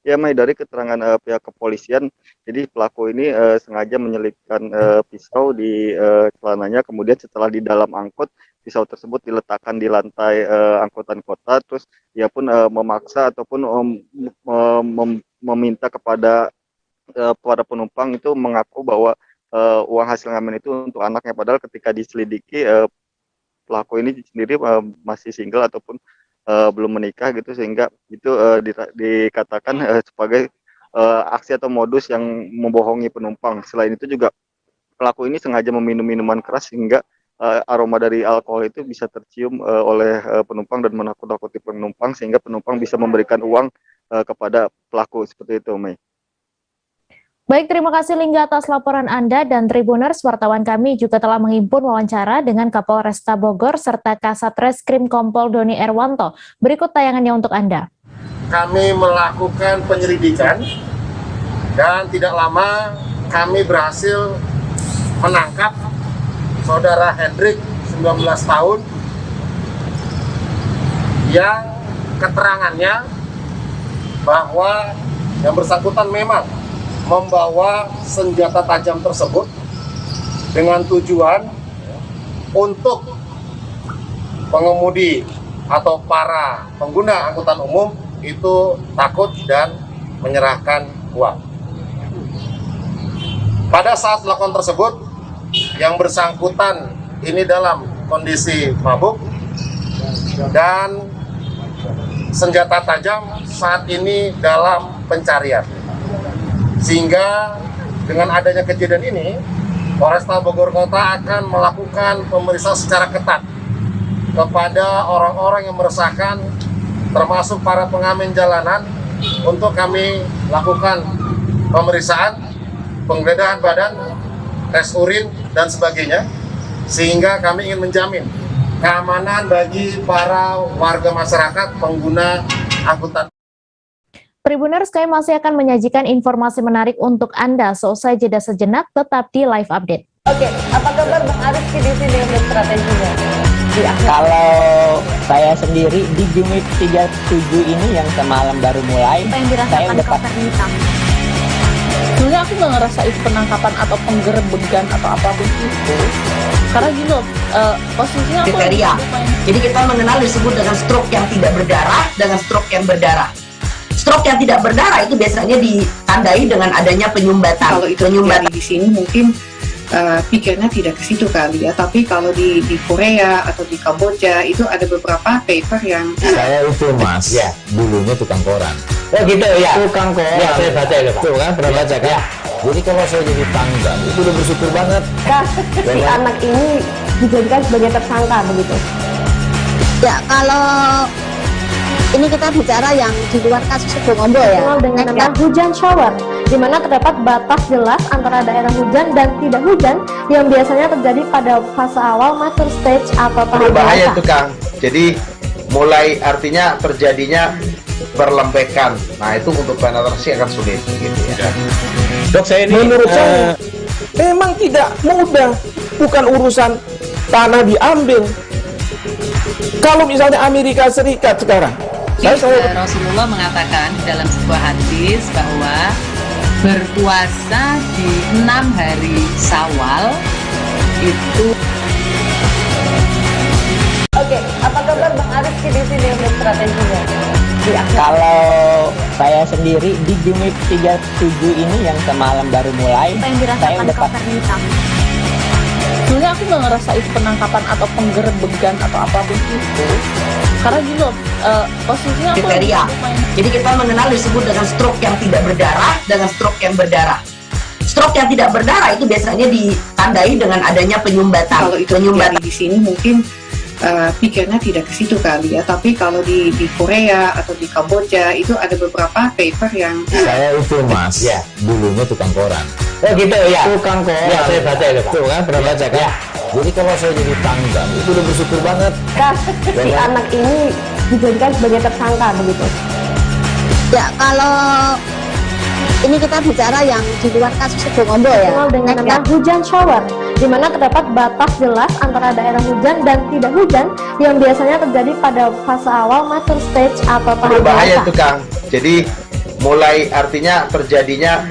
Ya, Mei, dari keterangan pihak kepolisian, jadi pelaku ini sengaja menyelipkan pisau di celananya, kemudian setelah di dalam angkot, pisau tersebut diletakkan di lantai angkutan kota, terus ia pun memaksa ataupun meminta kepada para penumpang itu mengaku bahwa uang hasil ngamen itu untuk anaknya, padahal ketika diselidiki pelaku ini sendiri masih single ataupun belum menikah gitu, sehingga itu dikatakan sebagai aksi atau modus yang membohongi penumpang. Selain itu juga pelaku ini sengaja meminum minuman keras sehingga aroma dari alkohol itu bisa tercium oleh penumpang dan menakut-nakuti penumpang sehingga penumpang bisa memberikan uang kepada pelaku seperti itu, Mei. Baik, terima kasih Lingga atas laporan Anda, dan Tribuners, wartawan kami juga telah menghimpun wawancara dengan Kapolresta Bogor serta Kasat Reskrim Kompol Doni Erwanto. Berikut tayangannya untuk Anda. Kami melakukan penyelidikan dan tidak lama kami berhasil menangkap saudara Hendrik, 19 tahun, yang keterangannya bahwa yang bersangkutan memang membawa senjata tajam tersebut dengan tujuan untuk pengemudi atau para pengguna angkutan umum itu takut dan menyerahkan uang. Pada saat melakukan tersebut, yang bersangkutan ini dalam kondisi mabuk dan senjata tajam saat ini dalam pencarian. Sehingga dengan adanya kejadian ini, Polresta Bogor Kota akan melakukan pemeriksaan secara ketat kepada orang-orang yang meresahkan, termasuk para pengamen jalanan, untuk kami lakukan pemeriksaan, penggeledahan badan, tes urin, dan sebagainya, sehingga kami ingin menjamin keamanan bagi para warga masyarakat pengguna angkutan. Tribuners, kami masih akan menyajikan informasi menarik untuk Anda. Seusai jeda sejenak, tetap di Live Update. Oke, apa kabar Bang Arif di sini untuk strateginya? Kalau saya sendiri di Jumit 37 ini yang semalam baru mulai, apa yang dirasakan Kapten Hitam? Sebenarnya aku nggak ngerasa itu penangkapan atau penggerebegan atau apapun itu, karena gini loh, posisinya aku kriteria. Jadi kita mengenal disebut dengan stroke yang tidak berdarah dengan stroke yang berdarah. Stroke yang tidak berdarah itu biasanya ditandai dengan adanya penyumbatan. Kalau itu terjadi di sini mungkin pikirnya tidak ke situ kali ya, tapi kalau di Korea atau di Kamboja itu ada beberapa paper yang saya itu Mas, ya dulunya tukang koran. Oh gitu ya, tukang koran. Ya saya baca ya Pak. Tuh kan pernah baca kan? Jadi kalau saya jadi tanggal itu udah bersyukur banget. Si anak ini dijadikan sebagai tersangka begitu. Ya, kalau ini kita bicara yang di luar kasus Bogor ya. Dengan nama hujan shower, di mana terdapat batas jelas antara daerah hujan dan tidak hujan yang biasanya terjadi pada fase awal mature stage atau tahap bahaya itu Kang. Jadi mulai artinya terjadinya perlembekan. Nah itu untuk penetrasi akan sulit gitu ya. Dok, saya ini menurut saya memang tidak mudah, bukan urusan tanah diambil. Kalau misalnya Amerika Serikat sekarang, Rasulullah mengatakan dalam sebuah hadis bahwa berpuasa di 6 hari Syawal itu Kalau saya sendiri di Jumip 37 ini yang semalam baru mulai, Apa yang dirasakan Kak Fernita? Sebenarnya aku nggak ngerasa itu penangkapan atau penggerebegan atau apapun itu, karena gini loh, posisinya aku kriteria. Jadi kita mengenal disebut dengan stroke yang tidak berdarah dengan stroke yang berdarah. Stroke yang tidak berdarah itu biasanya ditandai dengan adanya penyumbatan. Kalau itu terjadi di sini mungkin pikirnya tidak ke situ kali ya, tapi kalau di Korea atau di Kamboja itu ada beberapa paper yang Saya itu mas, ya dulunya tukang koran. Oh gitu ya, tukang koran. Ya saya baca itu Pak. Tuh kan pernah baca kan? Jadi kalau saya jadi tanggal itu udah bersyukur banget. Si anak ini dijadikan sebagai tersangka begitu. Ya kalau ini kita bicara yang di luar kasus Sebongombo ya. Dengan nama hujan shower, di mana terdapat batas jelas antara daerah hujan dan tidak hujan yang biasanya terjadi pada fase awal mature stage atau tahap Berbahaya dewasa. itu Kang. Jadi mulai artinya terjadinya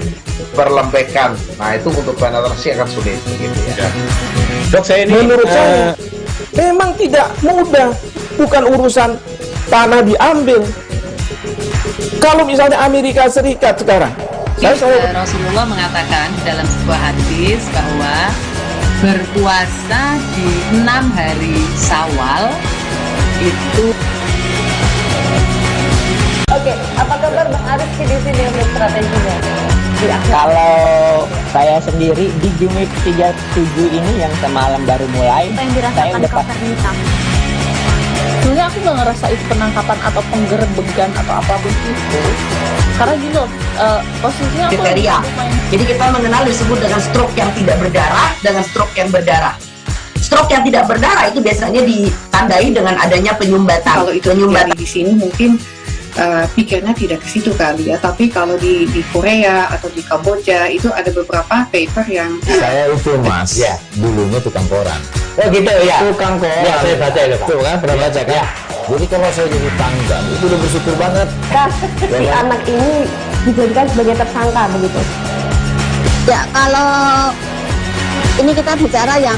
perlembekan. Nah itu untuk penetrasi akan sulit gitu ya. Dok, saya ini menurut saya memang tidak mudah, bukan urusan tanah diambil. Kalau misalnya Amerika Serikat sekarang, Rasulullah mengatakan dalam sebuah hadis bahwa berpuasa di 6 hari Syawal itu. Oke, apa kabar Bang Arif di sini untuk strateginya? Kalau saya sendiri di Jumip 37 ini yang semalam baru mulai, Apa yang saya dirasakan udah Kak Fernita? sebenarnya aku nggak ngerasa itu penangkapan atau penggerebegan atau apapun itu, karena gini loh, posisinya aku kriteria. Jadi kita mengenal disebut dengan stroke yang tidak berdarah dengan stroke yang berdarah. Stroke yang tidak berdarah itu biasanya ditandai dengan adanya penyumbatan. kalau itu terjadi di sini mungkin pikirnya tidak ke situ kali ya, tapi kalau di Korea atau di Kamboja itu ada beberapa paper yang Saya itu mas, ya dulunya tukang koran. Oh gitu ya, tukang koran. Ya saya baca itu Pak. Tuh kan pernah baca kan? Jadi kalau saya jadi tanggal itu udah bersyukur banget. Si anak ini dijadikan sebagai tersangka begitu. Ya kalau ini kita bicara yang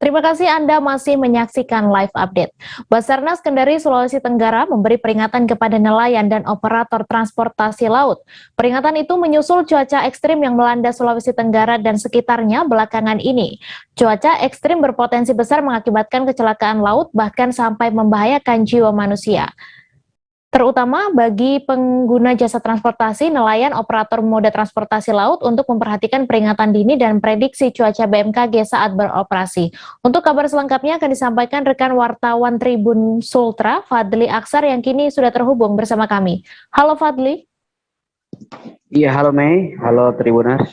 Terima kasih Anda masih menyaksikan live update. Basarnas Kendari, Sulawesi Tenggara memberi peringatan kepada nelayan dan operator transportasi laut. Peringatan itu menyusul cuaca ekstrim yang melanda Sulawesi Tenggara dan sekitarnya belakangan ini. Cuaca ekstrim berpotensi besar mengakibatkan kecelakaan laut bahkan sampai membahayakan jiwa manusia. Terutama bagi pengguna jasa transportasi, nelayan, operator moda transportasi laut untuk memperhatikan peringatan dini dan prediksi cuaca BMKG saat beroperasi. Untuk kabar selengkapnya akan disampaikan rekan wartawan Tribun Sultra, Fadli Aksar yang kini sudah terhubung bersama kami. Halo Fadli. Iya, halo Mei, halo Tribuners.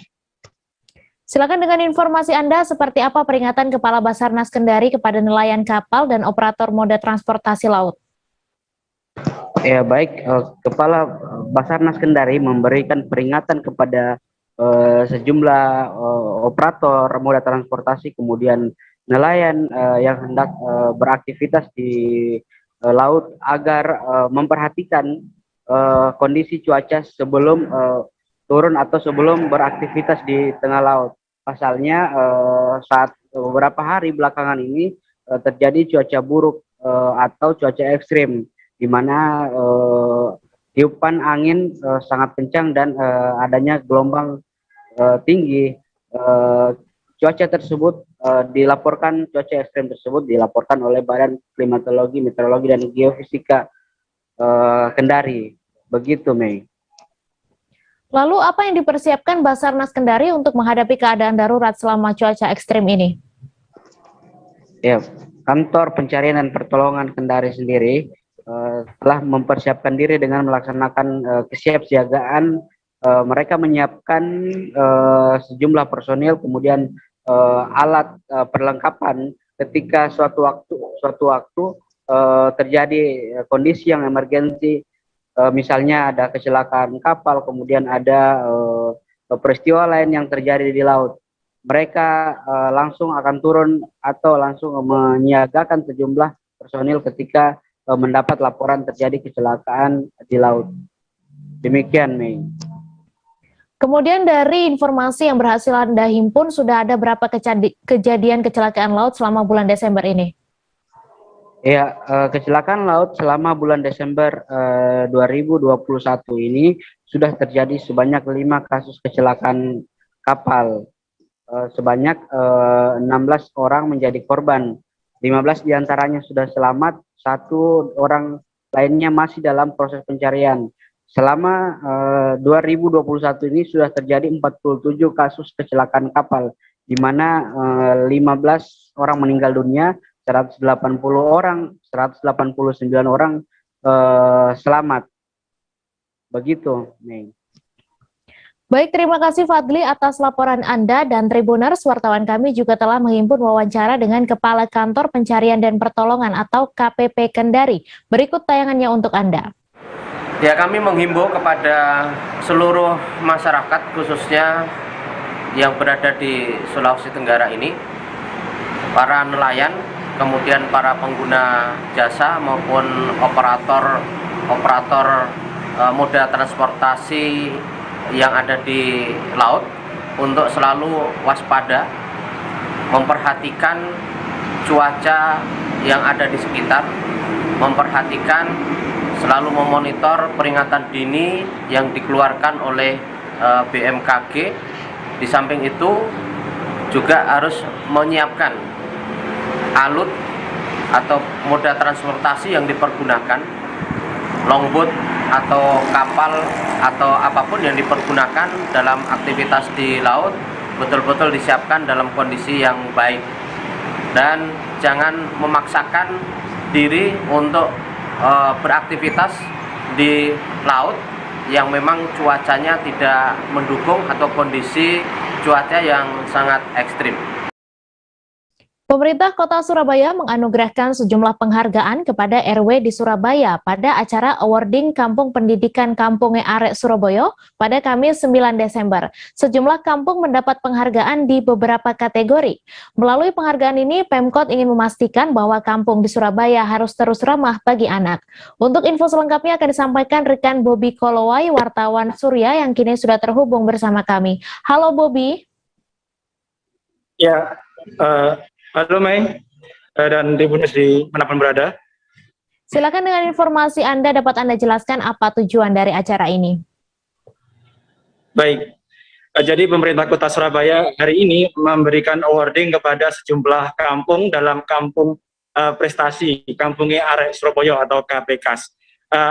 Silakan dengan informasi Anda seperti apa peringatan Kepala Basarnas Kendari kepada nelayan kapal dan operator moda transportasi laut. Ya baik, Kepala Basarnas Kendari memberikan peringatan kepada sejumlah operator moda transportasi kemudian nelayan yang hendak beraktivitas di laut agar memperhatikan kondisi cuaca sebelum turun atau sebelum beraktivitas di tengah laut. Pasalnya saat beberapa hari belakangan ini terjadi cuaca buruk atau cuaca ekstrim, di mana tiupan angin sangat kencang dan adanya gelombang tinggi. Cuaca tersebut dilaporkan, cuaca ekstrem tersebut dilaporkan oleh Badan Klimatologi, Meteorologi, dan Geofisika Kendari. Begitu, Mei. Lalu apa yang dipersiapkan Basarnas Kendari untuk menghadapi keadaan darurat selama cuaca ekstrim ini? Ya, Kantor Pencarian dan Pertolongan Kendari sendiri telah mempersiapkan diri dengan melaksanakan kesiapsiagaan. Mereka menyiapkan sejumlah personil, kemudian alat perlengkapan ketika suatu waktu terjadi kondisi yang emergensi, misalnya ada kecelakaan kapal, kemudian ada peristiwa lain yang terjadi di laut. Mereka langsung akan turun atau langsung menyiagakan sejumlah personil ketika mendapat laporan terjadi kecelakaan di laut. Demikian, Mei. Kemudian dari informasi yang berhasil Anda himpun, sudah ada berapa kejadian kecelakaan laut selama bulan Desember ini? Ya, kecelakaan laut selama bulan Desember 2021 ini sudah terjadi sebanyak 5 kasus kecelakaan kapal. Sebanyak 16 orang menjadi korban. 15 diantaranya sudah selamat, 1 orang lainnya masih dalam proses pencarian. Selama 2021 ini sudah terjadi 47 kasus kecelakaan kapal, di mana 15 orang meninggal dunia, 189 orang selamat. Begitu, Mei. Baik, terima kasih Fadli atas laporan Anda, dan Tribuners, wartawan kami juga telah menghimpun wawancara dengan Kepala Kantor Pencarian dan Pertolongan atau KPP Kendari. Berikut tayangannya untuk Anda. Ya, kami menghimbau kepada seluruh masyarakat khususnya yang berada di Sulawesi Tenggara ini, para nelayan, kemudian para pengguna jasa maupun operator moda transportasi yang ada di laut untuk selalu waspada, memperhatikan cuaca yang ada di sekitar, memperhatikan, selalu memonitor peringatan dini yang dikeluarkan oleh BMKG. Di samping itu juga harus menyiapkan alut atau moda transportasi yang dipergunakan, longboat atau kapal atau apapun yang dipergunakan dalam aktivitas di laut betul-betul disiapkan dalam kondisi yang baik, dan jangan memaksakan diri untuk beraktivitas di laut yang memang cuacanya tidak mendukung atau kondisi cuaca yang sangat ekstrim. Pemerintah Kota Surabaya menganugerahkan sejumlah penghargaan kepada RW di Surabaya pada acara awarding Kampung Pendidikan Kampung Arek Surabaya pada Kamis 9 Desember. Sejumlah kampung mendapat penghargaan di beberapa kategori. Melalui penghargaan ini, Pemkot ingin memastikan bahwa kampung di Surabaya harus terus ramah bagi anak. Untuk info selengkapnya akan disampaikan rekan Bobby Kolowai, wartawan Surya yang kini sudah terhubung bersama kami. Halo Bobby. Ya, halo Mei dan Tribuners di manapun berada. Silakan dengan informasi Anda, dapat Anda jelaskan apa tujuan dari acara ini? Baik, jadi pemerintah Kota Surabaya hari ini memberikan awarding kepada sejumlah kampung dalam kampung prestasi Kampung Arek Surabaya atau KPKAS.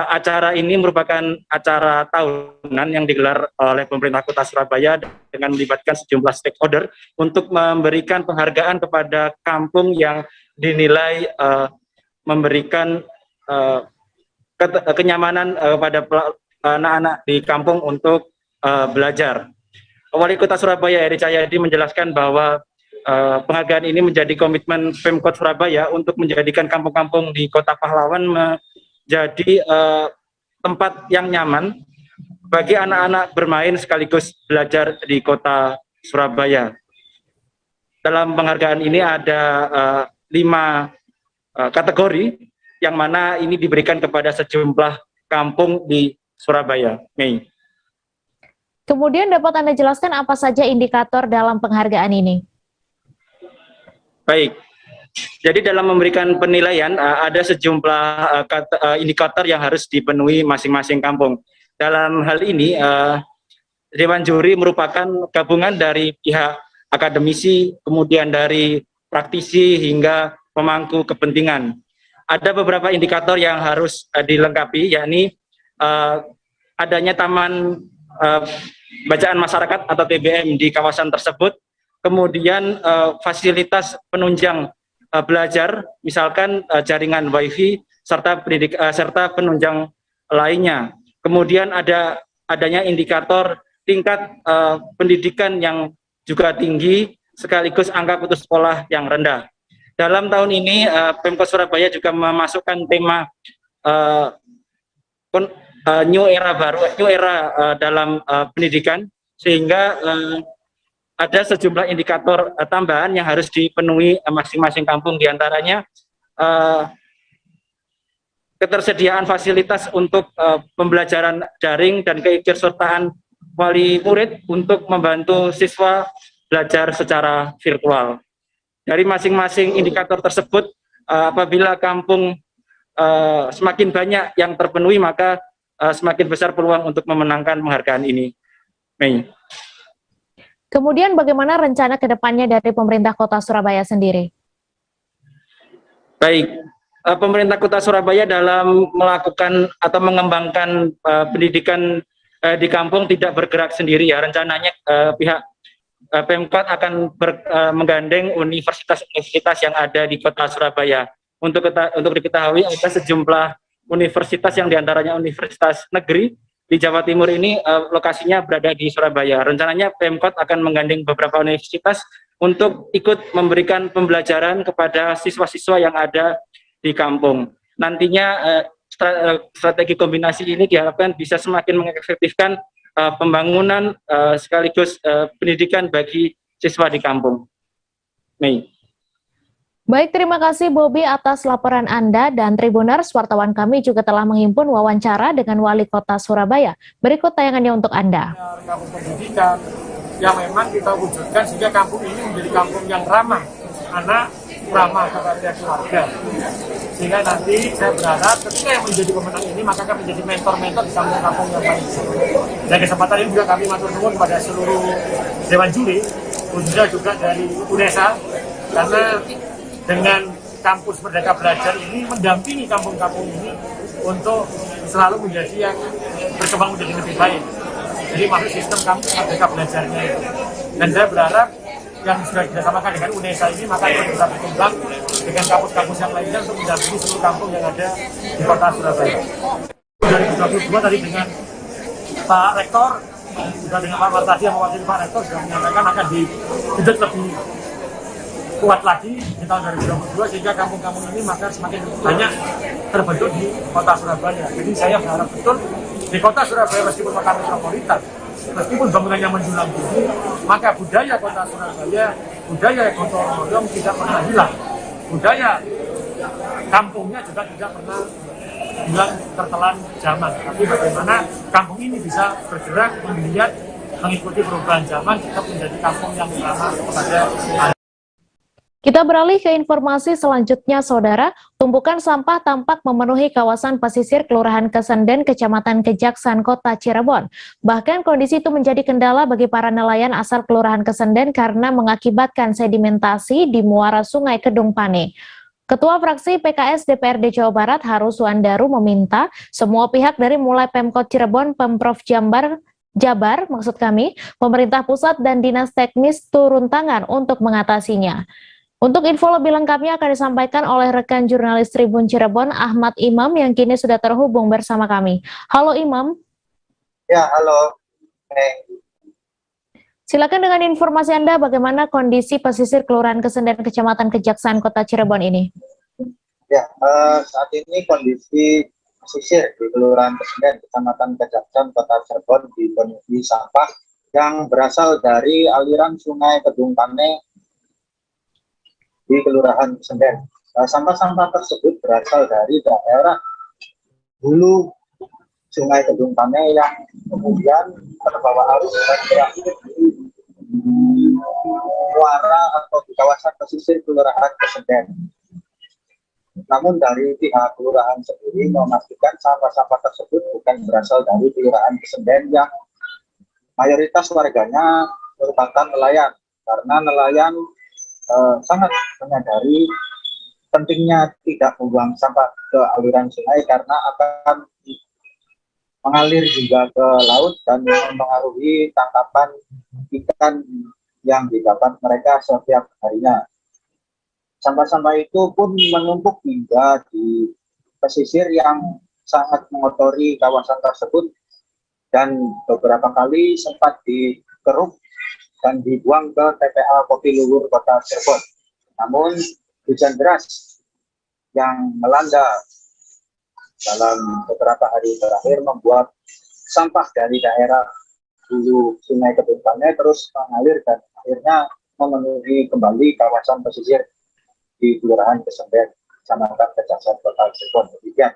Acara ini merupakan acara tahunan yang digelar oleh pemerintah Kota Surabaya dengan melibatkan sejumlah stakeholder untuk memberikan penghargaan kepada kampung yang dinilai memberikan kenyamanan kepada anak-anak di kampung untuk belajar. Wali Kota Surabaya Eri Cahyadi menjelaskan bahwa penghargaan ini menjadi komitmen Pemkot Surabaya untuk menjadikan kampung-kampung di Kota Pahlawan jadi tempat yang nyaman bagi anak-anak bermain sekaligus belajar di Kota Surabaya. Dalam penghargaan ini ada 5 kategori yang mana ini diberikan kepada sejumlah kampung di Surabaya. Mei. Kemudian dapat Anda jelaskan apa saja indikator dalam penghargaan ini? Baik. Jadi dalam memberikan penilaian ada sejumlah indikator yang harus dipenuhi masing-masing kampung. Dalam hal ini Dewan Juri merupakan gabungan dari pihak akademisi, kemudian dari praktisi hingga pemangku kepentingan. Ada beberapa indikator yang harus dilengkapi, yakni adanya taman bacaan masyarakat atau TBM di kawasan tersebut, kemudian fasilitas penunjang belajar, misalkan jaringan WiFi serta penunjang lainnya. Kemudian adanya indikator tingkat pendidikan yang juga tinggi sekaligus angka putus sekolah yang rendah. Dalam tahun ini Pemkot Surabaya juga memasukkan tema new era baru, new era dalam pendidikan, sehingga ada sejumlah indikator tambahan yang harus dipenuhi masing-masing kampung, diantaranya ketersediaan fasilitas untuk pembelajaran daring dan keikutsertaan wali murid untuk membantu siswa belajar secara virtual. Dari masing-masing indikator tersebut apabila kampung semakin banyak yang terpenuhi, maka semakin besar peluang untuk memenangkan penghargaan ini. Mei. Kemudian bagaimana rencana ke depannya dari pemerintah Kota Surabaya sendiri? Baik, pemerintah Kota Surabaya dalam melakukan atau mengembangkan pendidikan di kampung tidak bergerak sendiri ya. Rencananya pihak Pemkot akan menggandeng universitas-universitas yang ada di Kota Surabaya. Untuk diketahui ada sejumlah universitas yang diantaranya universitas negeri di Jawa Timur ini lokasinya berada di Surabaya. Rencananya Pemkot akan menggandeng beberapa universitas untuk ikut memberikan pembelajaran kepada siswa-siswa yang ada di kampung. Nantinya strategi kombinasi ini diharapkan bisa semakin mengefektifkan pembangunan sekaligus pendidikan bagi siswa di kampung. Mei. Baik, terima kasih Bobby atas laporan Anda, dan Tribuners, wartawan kami juga telah menghimpun wawancara dengan Wali Kota Surabaya. Berikut tayangannya untuk Anda. Kampung pendidikan yang memang kita wujudkan sehingga kampung ini menjadi kampung yang ramah anak, ramah kepada keluarga. Sehingga nanti saya berharap ketika yang menjadi pemenang ini maka akan menjadi mentor-mentor di kampung-kampung yang lain. Dan kesempatan ini juga kami matur nuwun kepada seluruh Dewan Juri, khususnya juga dari UNESA, karena dengan kampus Merdeka Belajar ini mendampingi kampung-kampung ini untuk selalu menjadi yang berkembang menjadi lebih baik. Jadi masuk sistem kampus Merdeka Belajarnya itu. Dan saya berharap yang sudah dikerjasamakan dengan UNESA ini maka itu bisa berkembang dengan kampus-kampus yang lainnya untuk mendampingi seluruh kampung yang ada di Kota Surabaya. 2022 tadi dengan Pak Rektor, juga dengan Pak Martadi yang mewakili Pak Rektor sudah menyampaikan akan dihidup lebih kuat lagi di tahun 2022 sehingga kampung-kampung ini maka semakin banyak terbentuk di Kota Surabaya. Jadi saya berharap betul di Kota Surabaya meskipun kota metropolitan, meskipun bangunannya menjulang tinggi, maka budaya Kota Surabaya, budaya gotong royong tidak pernah hilang. Budaya kampungnya juga tidak pernah hilang tertelan zaman. Tapi bagaimana kampung ini bisa bergerak, melihat, mengikuti perubahan zaman, tetap menjadi kampung yang ramah kepada anak. Kita beralih ke informasi selanjutnya, Saudara. Tumpukan sampah tampak memenuhi kawasan pesisir Kelurahan Kesenden, Kecamatan Kejaksan, Kota Cirebon. Bahkan kondisi itu menjadi kendala bagi para nelayan asal Kelurahan Kesenden karena mengakibatkan sedimentasi di muara Sungai Kedung Pane. Ketua Fraksi PKS DPRD Jawa Barat Haru Suandaru meminta semua pihak dari mulai Pemkot Cirebon, Pemprov Jabar, maksud kami, pemerintah pusat dan dinas teknis turun tangan untuk mengatasinya. Untuk info lebih lengkapnya akan disampaikan oleh rekan jurnalis Tribun Cirebon, Ahmad Imam, yang kini sudah terhubung bersama kami. Halo Imam. Ya, halo. Silakan dengan informasi Anda, bagaimana kondisi pesisir Kelurahan Kesenden, Kecamatan Kejaksan, Kota Cirebon ini? Ya, saat ini kondisi pesisir di Kelurahan Kesenden, Kecamatan Kejaksan, Kota Cirebon dipenuhi sampah yang berasal dari aliran Sungai Kedung Pane di Kelurahan Kesenden. Sampah-sampah tersebut berasal dari daerah hulu Sungai Kedung Pane yang kemudian terbawa arus dan berakhir di muara atau di kawasan pesisir Kelurahan Kesenden. Namun dari pihak kelurahan sendiri memastikan sampah-sampah tersebut bukan berasal dari Kelurahan Kesenden yang mayoritas warganya merupakan nelayan, karena nelayan sangat menyadari pentingnya tidak membuang sampah ke aliran sungai karena akan mengalir juga ke laut dan mempengaruhi tangkapan ikan yang didapat mereka setiap harinya. Sampah-sampah itu pun menumpuk hingga di pesisir yang sangat mengotori kawasan tersebut dan beberapa kali sempat dikeruk dan dibuang ke TPA Kopi Luhur Kota Cirebon. Namun hujan deras yang melanda dalam beberapa hari terakhir membuat sampah dari daerah hulu Sungai Kedung Pane terus mengalir dan akhirnya memenuhi kembali kawasan pesisir di Kelurahan Kesenden, Kecamatan Kejaksan, Kota Cirebon. Demikian.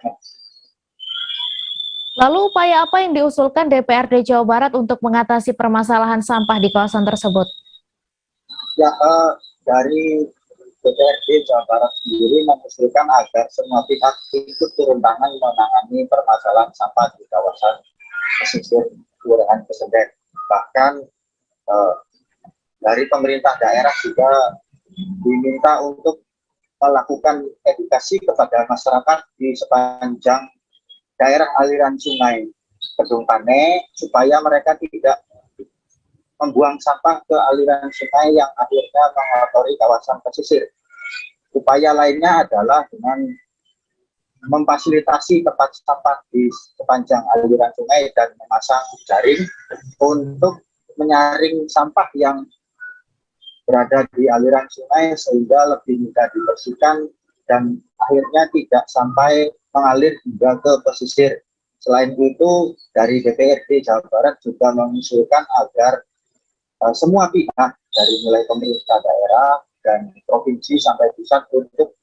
Lalu upaya apa yang diusulkan DPRD Jawa Barat untuk mengatasi permasalahan sampah di kawasan tersebut? Ya, dari DPRD Jawa Barat sendiri mengusulkan agar semua pihak ikut turun tangan menangani permasalahan sampah di kawasan pesisir Kelurahan Kesenden. Bahkan dari pemerintah daerah juga diminta untuk melakukan edukasi kepada masyarakat di sepanjang daerah aliran sungai Kedung Pane supaya mereka tidak membuang sampah ke aliran sungai yang akhirnya mengotori kawasan pesisir. Upaya lainnya adalah dengan memfasilitasi tempat sampah di sepanjang aliran sungai dan memasang jaring untuk menyaring sampah yang berada di aliran sungai sehingga lebih mudah dibersihkan dan akhirnya tidak sampai mengalir hingga ke pesisir. Selain itu, dari DPRD Jawa Barat juga mengusulkan agar semua pihak dari mulai pemerintah daerah dan provinsi sampai pusat untuk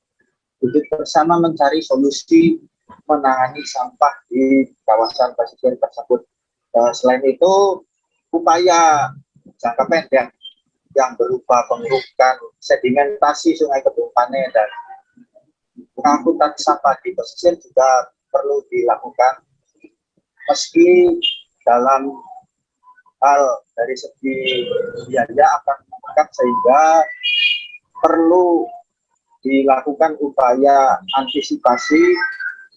duduk bersama mencari solusi menangani sampah di kawasan pesisir tersebut. Selain itu, upaya jangka pendek yang berupa pengurukan sedimentasi Sungai Kedung Pane dan pengangkutan sampah di pesisir juga perlu dilakukan, meski dalam hal dari segi biaya akan meningkat sehingga perlu dilakukan upaya antisipasi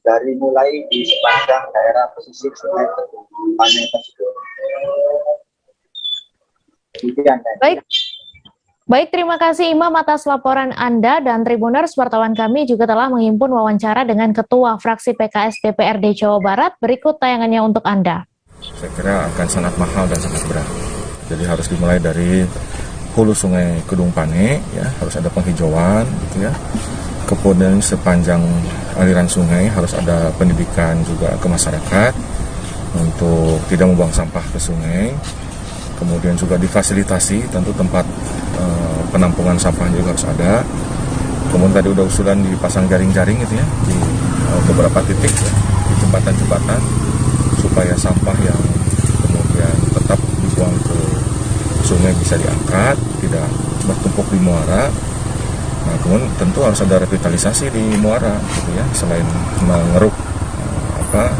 dari mulai di sepanjang daerah pesisir Sungai Kedung Pane tersebut. Baik, terima kasih Imam atas laporan Anda, dan Tribuners, wartawan kami juga telah menghimpun wawancara dengan Ketua Fraksi PKS DPRD Jawa Barat. Berikut tayangannya untuk Anda. Saya kira akan sangat mahal dan sangat berat. Jadi harus dimulai dari hulu Sungai Kedung Pane, ya, harus ada penghijauan, gitu ya. Kemudian sepanjang aliran sungai harus ada pendidikan juga ke masyarakat untuk tidak membuang sampah ke sungai. Kemudian juga difasilitasi tentu tempat penampungan sampah juga harus ada. Kemudian tadi udah usulan dipasang jaring-jaring gitu ya di beberapa titik ya, di jembatan-jembatan supaya sampah yang kemudian tetap dibuang ke sungai bisa diangkat, tidak bertumpuk di muara. Nah, kemudian tentu harus ada revitalisasi di muara gitu ya, selain mengeruk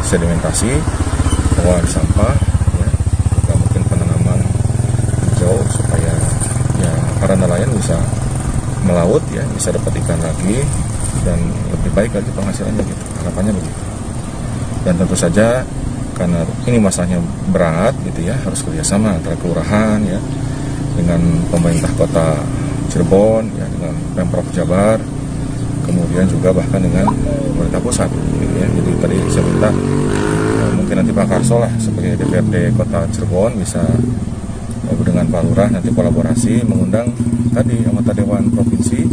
sedimentasi, pengelolaan sampah, ya, juga mungkin penanaman hijau supaya ya para nelayan bisa melaut ya, bisa dapat ikan lagi dan lebih baik lagi penghasilannya gitu, harapannya begitu. Dan tentu saja karena ini masalahnya berat gitu ya, harus kerjasama antara kelurahan ya dengan pemerintah kota Cirebon ya, dengan Pemprov Jabar, kemudian juga bahkan dengan pemerintah pusat gitu ya. Jadi tadi saya minta mungkin nanti Pak Karso lah sebagai DPRD kota Cirebon bisa dengan Pak Lurah nanti kolaborasi mengundang tadi anggota Dewan Provinsi,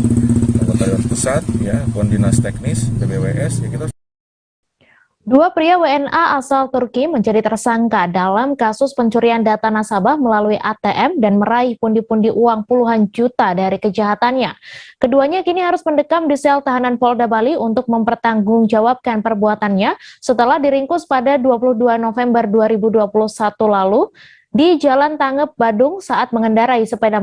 anggota Dewan Pusat ya, Dinas Teknis, BBWS ya, kita. Dua pria WNA asal Turki menjadi tersangka dalam kasus pencurian data nasabah melalui ATM dan meraih pundi-pundi uang puluhan juta dari kejahatannya. Keduanya kini harus mendekam di sel tahanan Polda Bali untuk mempertanggungjawabkan perbuatannya setelah diringkus pada 22 November 2021 lalu di Jalan Tangep, Badung saat mengendarai sepeda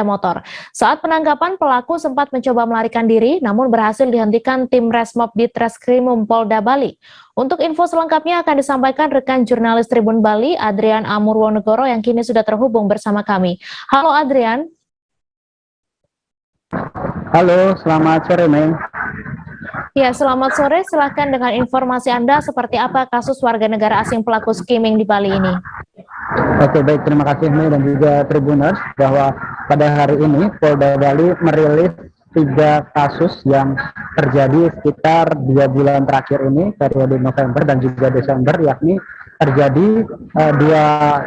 motor. Saat penangkapan, pelaku sempat mencoba melarikan diri, namun berhasil dihentikan tim Resmob di Treskrimum Polda Bali. Untuk info selengkapnya akan disampaikan rekan jurnalis Tribun Bali, Adrian Amurwonegoro, yang kini sudah terhubung bersama kami. Halo Adrian. Halo, selamat sore, Mei. Ya, selamat sore. Silakan dengan informasi Anda, seperti apa kasus warga negara asing pelaku skimming di Bali ini? Oke, baik, terima kasih Mei dan juga Tribuners, bahwa pada hari ini Polda Bali merilis 3 kasus yang terjadi sekitar 2 bulan terakhir ini, periode November dan juga Desember, yakni terjadi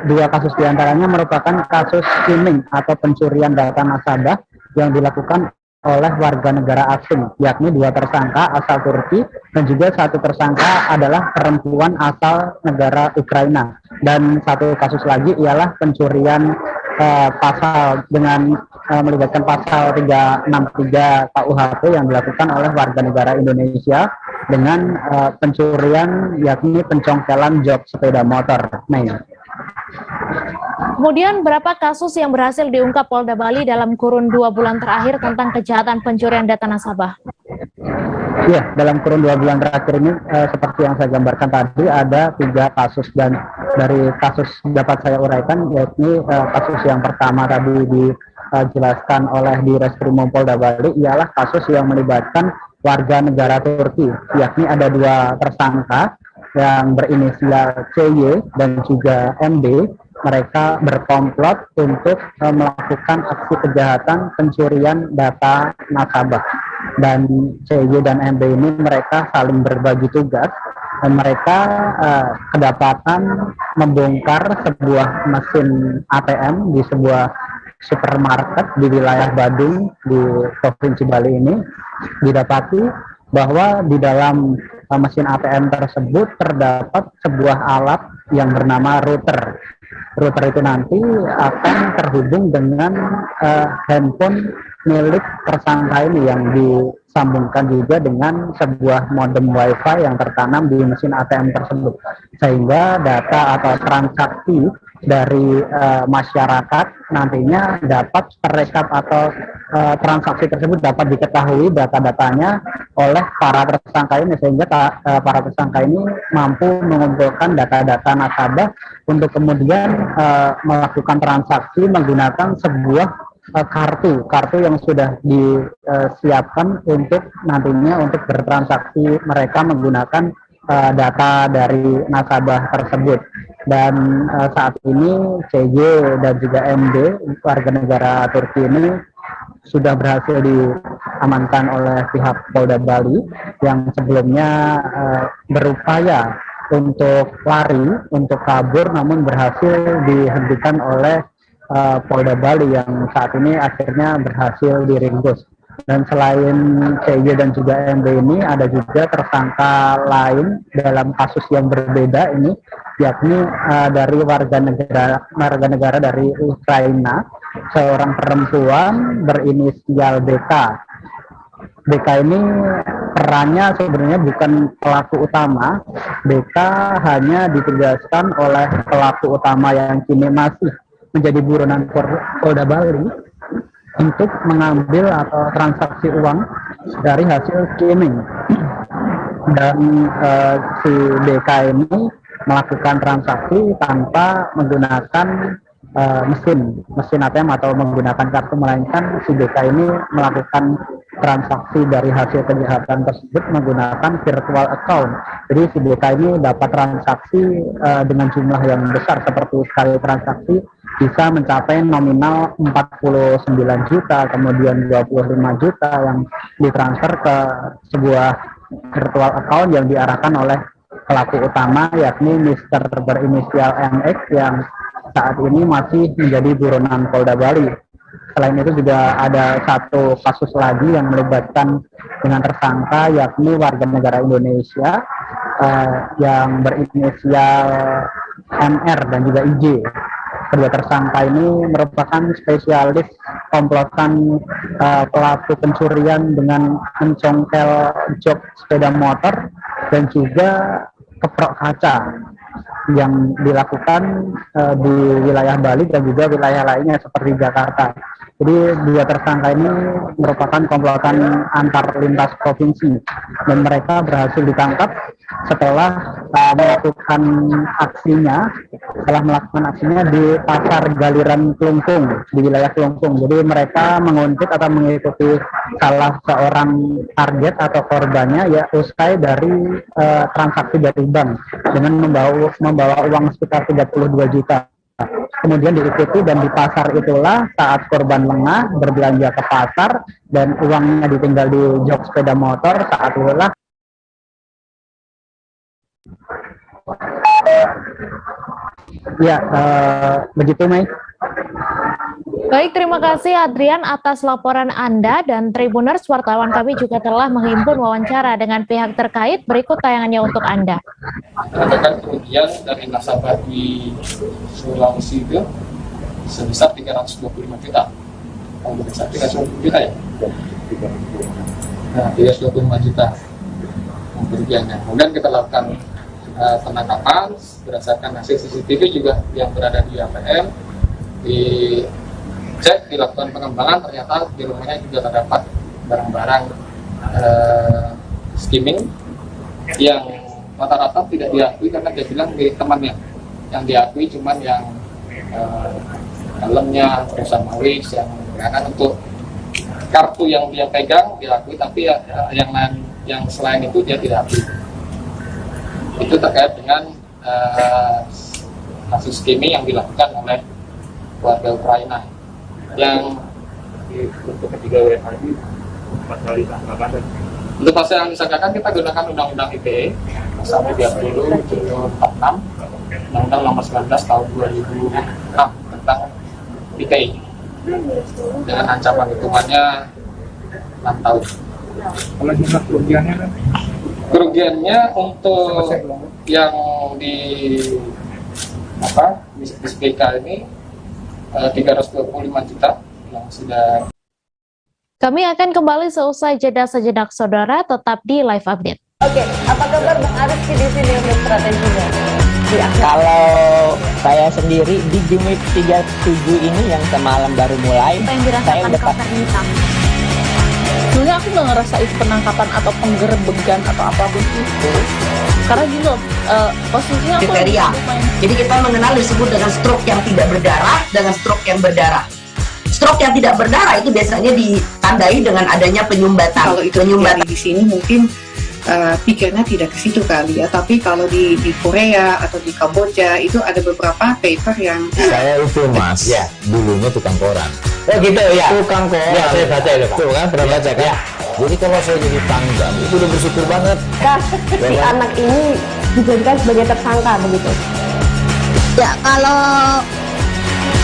dua kasus diantaranya merupakan kasus skimming atau pencurian data nasabah yang dilakukan oleh warga negara asing, yakni 2 tersangka asal Turki dan juga 1 tersangka adalah perempuan asal negara Ukraina. Dan 1 kasus lagi ialah pencurian pasal dengan melibatkan pasal 363 KUHP yang dilakukan oleh warga negara Indonesia dengan pencurian yakni pencongkelan jok sepeda motor. Kemudian berapa kasus yang berhasil diungkap Polda Bali dalam kurun 2 bulan terakhir tentang kejahatan pencurian data nasabah? Iya, dalam kurun 2 bulan terakhir ini seperti yang saya gambarkan tadi ada 3 kasus, dan dari kasus dapat saya uraikan yakni kasus yang pertama tadi dijelaskan oleh di Reskrimum Polda Bali ialah kasus yang melibatkan warga negara Turki, yakni ada 2 tersangka yang berinisial CY dan juga MD. Mereka berkomplot untuk melakukan aksi kejahatan pencurian data nasabah, dan CY dan MD ini mereka saling berbagi tugas, dan mereka kedapatan membongkar sebuah mesin ATM di sebuah supermarket di wilayah Badung di Provinsi Bali ini. Didapati bahwa di dalam mesin ATM tersebut terdapat sebuah alat yang bernama router. Router itu nanti akan terhubung dengan handphone milik tersangka ini yang disambungkan juga dengan sebuah modem WiFi yang tertanam di mesin ATM tersebut, sehingga data atau transaksi dari masyarakat nantinya dapat terekap atau transaksi tersebut dapat diketahui data-datanya oleh para tersangka ini, sehingga para tersangka ini mampu mengumpulkan data-data nasabah untuk kemudian melakukan transaksi menggunakan sebuah kartu yang sudah disiapkan untuk nantinya untuk bertransaksi mereka menggunakan data dari nasabah tersebut. Dan saat ini CJ dan juga MD warga negara Turki ini sudah berhasil diamankan oleh pihak Polda Bali yang sebelumnya berupaya untuk lari, untuk kabur, namun berhasil dihentikan oleh Polda Bali yang saat ini akhirnya berhasil diringkus. Dan selain CY dan juga MB ini ada juga tersangka lain dalam kasus yang berbeda ini, yakni dari warga negara dari Ukraina, seorang perempuan berinisial BK. BK ini perannya sebenarnya bukan pelaku utama. BK hanya ditugaskan oleh pelaku utama yang kini masih menjadi buronan Polda Bali untuk mengambil atau transaksi uang dari hasil skimming. Dan si BK ini melakukan transaksi tanpa menggunakan mesin ATM atau menggunakan kartu, melainkan si BK ini melakukan transaksi dari hasil kejahatan tersebut menggunakan virtual account. Jadi si BK ini dapat transaksi dengan jumlah yang besar, seperti sekali transaksi bisa mencapai nominal 49 juta, kemudian 25 juta yang ditransfer ke sebuah virtual account yang diarahkan oleh pelaku utama, yakni Mr. berinisial MX yang saat ini masih menjadi buronan Polda Bali. Selain itu juga ada satu kasus lagi yang melibatkan dengan tersangka, yakni warga negara Indonesia yang berinisial MR dan juga IJ. Kedua tersangka ini merupakan spesialis komplotan pelaku pencurian dengan mencongkel jok sepeda motor dan juga keprok kaca yang dilakukan di wilayah Bali dan juga wilayah lainnya seperti Jakarta. Jadi dua tersangka ini merupakan komplotan antar lintas provinsi dan mereka berhasil ditangkap setelah melakukan aksinya di pasar Galiran Kelungkung di wilayah Kelungkung. Jadi mereka menguntit atau mengikuti salah seorang target atau korbannya, ya usai dari transaksi dari bank dengan membawa uang sekitar 32 juta. Kemudian diikuti dan di pasar itulah saat korban lengah berbelanja ke pasar dan uangnya ditinggal di jok sepeda motor, saat itulah ya begitu, Mei. Baik, terima kasih Adrian atas laporan Anda, dan Tribuners, wartawan kami juga telah menghimpun wawancara dengan pihak terkait. Berikut tayangannya untuk Anda. Katakan kerugian dari nasabah di Sulawesi itu sebesar 325 juta. Kalau besar 325 juta ya? Nah, 325 juta kerugiannya. Kemudian kita lakukan penangkapan berdasarkan hasil CCTV juga yang berada di ATM. dicek, dilakukan pengembangan, ternyata di rumahnya juga terdapat barang-barang skimming yang rata-rata tidak diakui karena dia bilang milik temannya. Yang diakui cuman yang dalamnya perusahaan malis, yang menggunakan untuk kartu yang dia pegang diakui, tapi yang lain, yang selain itu dia tidak akui. Itu terkait dengan kasus skimming yang dilakukan oleh warga Ukraina yang untuk ketiga WFH ini pasal disangkakan. Untuk pasal yang disangkakan kita gunakan Undang-Undang ITE pasal 30 46, Undang-Undang Nomor 19 Tahun 2006 tentang ITE dengan ancaman hukumannya 6 tahun. Kalau jumlah kerugiannya kan? Kerugiannya untuk yang di SPK ini 325 juta yang sudah. Kami akan kembali seusai jeda sejenak, saudara, tetap di Live Update. Oke, apa kabar Bang Ariski di sini untuk strateginya? Ya. Kalau saya sendiri di Jumip 37 ini yang semalam baru mulai, saya udah hitam. Sebenarnya aku nggak ngerasa itu penangkapan atau penggerebegan atau apapun itu, karena gini loh, posisinya aku kriteria. Jadi kita mengenal disebut dengan stroke yang tidak berdarah dengan stroke yang berdarah. Stroke yang tidak berdarah itu biasanya ditandai dengan adanya penyumbatan. Kalau itu penyumbatan di sini mungkin pikirnya tidak ke situ kali ya, tapi kalau di Korea atau di Kamboja itu ada beberapa paper yang saya itu mas ya dulunya tukang koran. Oh gitu ya, tukang koran ya, saya baca itu Pak. Tuh kan pernah baca kan ya. Jadi kalau saya jadi tanggam itu udah bersyukur banget. Si anak ini dijadikan sebagai tersangka begitu. Ya kalau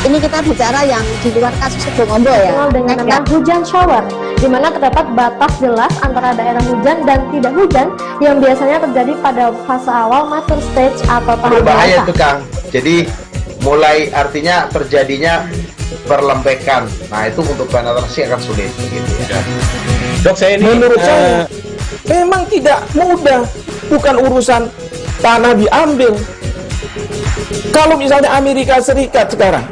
ini kita bicara yang di luar kasus Sebongombo ya. Dengan nama hujan shower, di mana terdapat batas jelas antara daerah hujan dan tidak hujan yang biasanya terjadi pada fase awal mature stage atau tahap berbahaya itu Kang. Jadi mulai artinya terjadinya perlembekan. Nah itu untuk penetrasi akan sulit gitu ya. Dok, saya ini menurut saya memang tidak mudah, bukan urusan tanah diambil. Kalau misalnya Amerika Serikat sekarang,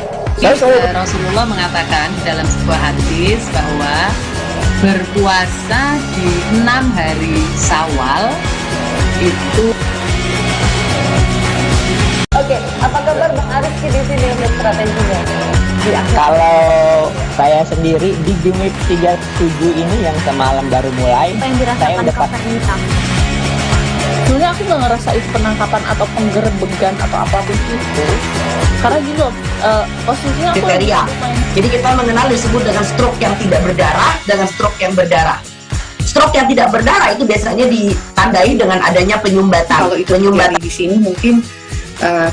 Rasulullah mengatakan dalam sebuah hadis bahwa berpuasa di 6 hari Syawal itu. Oke, apa kabar Bang Ariski di sini untuk strateginya? Ya. Kalau saya sendiri di Jumip 37 ini yang semalam baru mulai, saya udah hitam. Sebenarnya aku nggak ngerasa itu penangkapan atau penggerebegan atau apapun itu, karena gini loh, posisinya aku kriteria. Jadi kita mengenal disebut dengan stroke yang tidak berdarah dengan stroke yang berdarah. Stroke yang tidak berdarah itu biasanya ditandai dengan adanya penyumbatan. Kalau itu penyumbatan di sini mungkin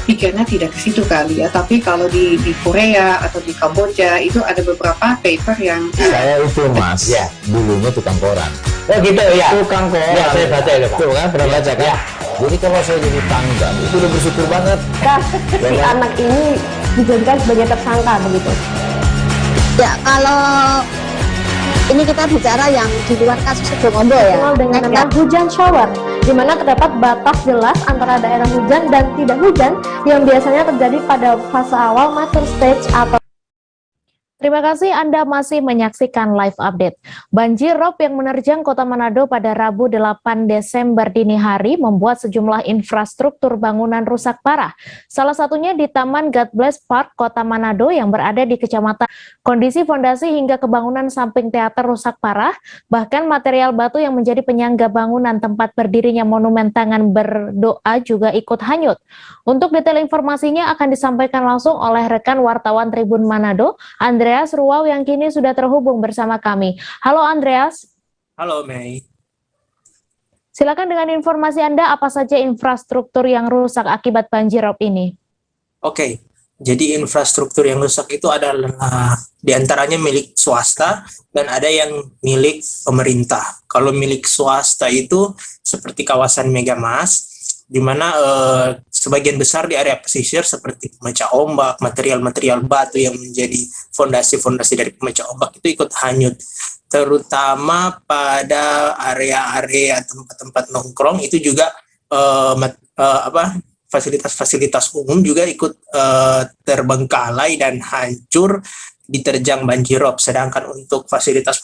pikirnya tidak ke situ kali ya, tapi kalau di Korea atau di Kamboja itu ada beberapa paper yang saya itu mas ya dulunya tukang koran. Oh gitu ya, tukang koran ya, saya baca itu Pak. Tuh kan pernah baca kan ya. Jadi kalau saya jadi tanggam itu udah bersyukur banget. Si anak ini dijadikan sebagai tersangka begitu. Ya kalau ini kita bicara yang di luar kasus Sebongombo ya. Dengan nama hujan shower, di mana terdapat batas jelas antara daerah hujan dan tidak hujan yang biasanya terjadi pada fase awal mature stage atau. Terima kasih Anda masih menyaksikan Live Update. Banjir rob yang menerjang Kota Manado pada Rabu 8 Desember dini hari membuat sejumlah infrastruktur bangunan rusak parah. Salah satunya di Taman God Bless Park, Kota Manado yang berada di Kecamatan. Kondisi fondasi hingga kebangunan samping teater rusak parah, bahkan material batu yang menjadi penyangga bangunan tempat berdirinya monumen tangan berdoa juga ikut hanyut. Untuk detail informasinya akan disampaikan langsung oleh rekan wartawan Tribun Manado, Andreas Ruwau yang kini sudah terhubung bersama kami. Halo Andreas. Halo Mei. Silakan dengan informasi Anda, apa saja infrastruktur yang rusak akibat banjir rob ini? Oke, jadi infrastruktur yang rusak itu adalah diantaranya milik swasta dan ada yang milik pemerintah. Kalau milik swasta itu seperti kawasan Megamas, di mana sebagian besar di area pesisir seperti pemecah ombak, material-material batu yang menjadi fondasi-fondasi dari pemecah ombak itu ikut hanyut. Terutama pada area-area tempat-tempat nongkrong itu juga fasilitas-fasilitas umum juga ikut terbengkalai dan hancur diterjang banjirop. Sedangkan untuk fasilitas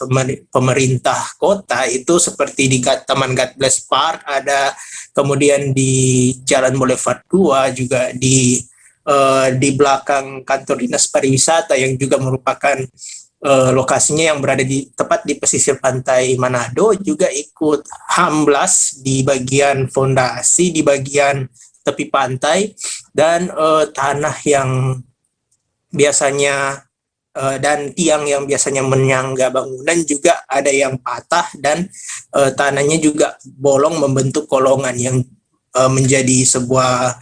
pemerintah kota itu seperti di Taman God Bless Park ada, kemudian di Jalan Boulevard 2 juga di belakang kantor dinas pariwisata yang juga merupakan lokasinya yang berada tepat di pesisir pantai Manado juga ikut hamblas di bagian fondasi, di bagian tepi pantai, dan tanah yang biasanya dan tiang yang biasanya menyangga bangunan juga ada yang patah, dan tanahnya juga bolong membentuk kolongan yang menjadi sebuah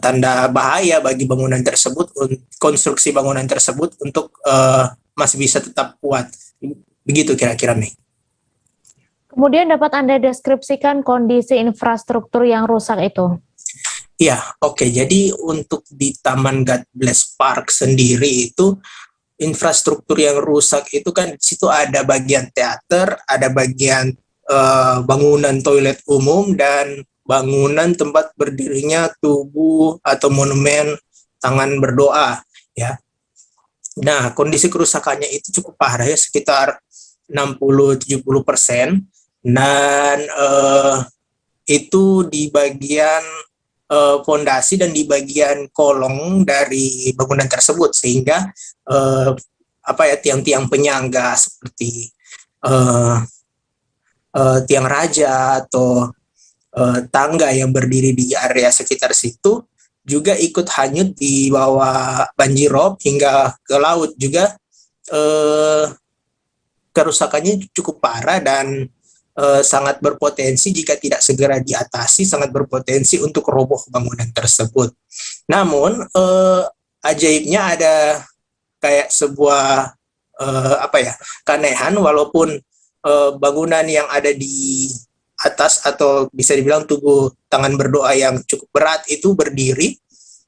tanda bahaya bagi bangunan tersebut, konstruksi bangunan tersebut untuk masih bisa tetap kuat. Begitu kira-kira, Mei. Kemudian dapat Anda deskripsikan kondisi infrastruktur yang rusak itu? Ya, oke. Jadi untuk di Taman God Bless Park sendiri itu infrastruktur yang rusak itu kan di situ ada bagian teater, ada bagian bangunan toilet umum, dan bangunan tempat berdirinya tugu atau monumen tangan berdoa, ya. Nah, kondisi kerusakannya itu cukup parah ya, sekitar 60-70%, dan itu di bagian fondasi dan di bagian kolong dari bangunan tersebut, sehingga tiang-tiang penyangga seperti tiang raja atau tangga yang berdiri di area sekitar situ juga ikut hanyut di bawah banjirop hingga ke laut juga. Kerusakannya cukup parah dan sangat berpotensi jika tidak segera diatasi, sangat berpotensi untuk roboh bangunan tersebut. Namun ajaibnya ada kayak sebuah keanehan, walaupun bangunan yang ada di atas atau bisa dibilang tugu tangan berdoa yang cukup berat itu berdiri,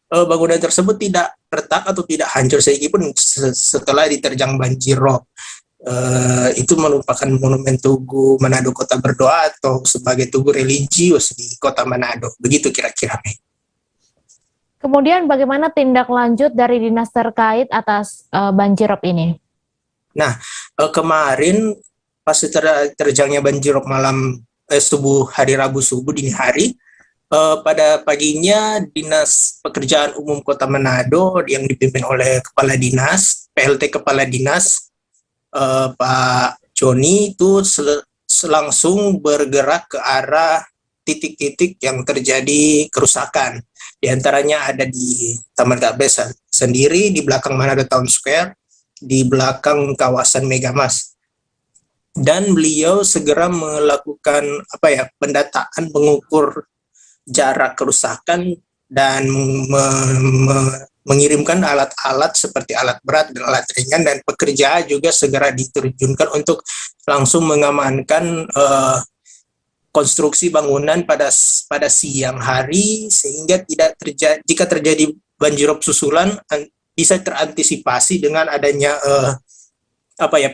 bangunan tersebut tidak retak atau tidak hancur sedikitpun setelah diterjang banjirop. Itu merupakan monumen Tugu Manado Kota Berdoa atau sebagai tugu religius di Kota Manado. Begitu kira-kira. Kemudian bagaimana tindak lanjut dari dinas terkait atas banjirop ini? Nah, kemarin pas terjangnya banjirop malam subuh hari Rabu subuh dini hari, pada paginya Dinas Pekerjaan Umum Kota Manado yang dipimpin oleh Kepala Dinas, PLT Kepala Dinas Pak Joni itu langsung bergerak ke arah titik-titik yang terjadi kerusakan. Di antaranya ada di Taman God Bless sendiri, di belakang Manado Town Square, di belakang kawasan Megamas. Dan beliau segera melakukan pendataan, mengukur jarak kerusakan dan mengirimkan alat-alat seperti alat berat dan alat ringan, dan pekerja juga segera diterjunkan untuk langsung mengamankan konstruksi bangunan pada siang hari, sehingga jika terjadi banjirop susulan bisa terantisipasi dengan adanya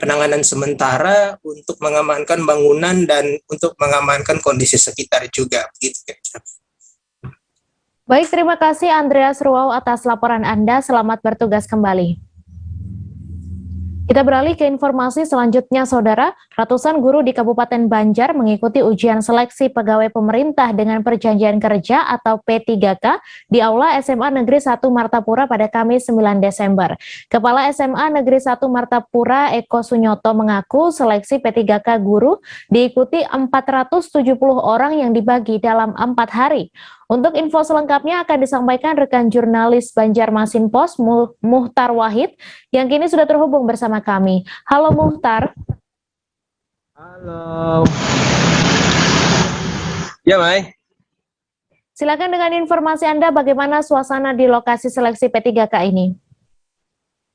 penanganan sementara untuk mengamankan bangunan dan untuk mengamankan kondisi sekitar juga. Begitu. Baik, terima kasih Andreas Ruau atas laporan Anda. Selamat bertugas kembali. Kita beralih ke informasi selanjutnya, Saudara. Ratusan guru di Kabupaten Banjar mengikuti ujian seleksi pegawai pemerintah dengan perjanjian kerja atau P3K di Aula SMA Negeri 1 Martapura pada Kamis 9 Desember. Kepala SMA Negeri 1 Martapura Eko Sunyoto mengaku seleksi P3K guru diikuti 470 orang yang dibagi dalam 4 hari. Untuk info selengkapnya akan disampaikan rekan jurnalis Banjarmasin Pos Muhtar Wahid yang kini sudah terhubung bersama kami. Halo Muhtar. Halo. Ya, Mai. Silakan dengan informasi Anda, bagaimana suasana di lokasi seleksi P3K ini?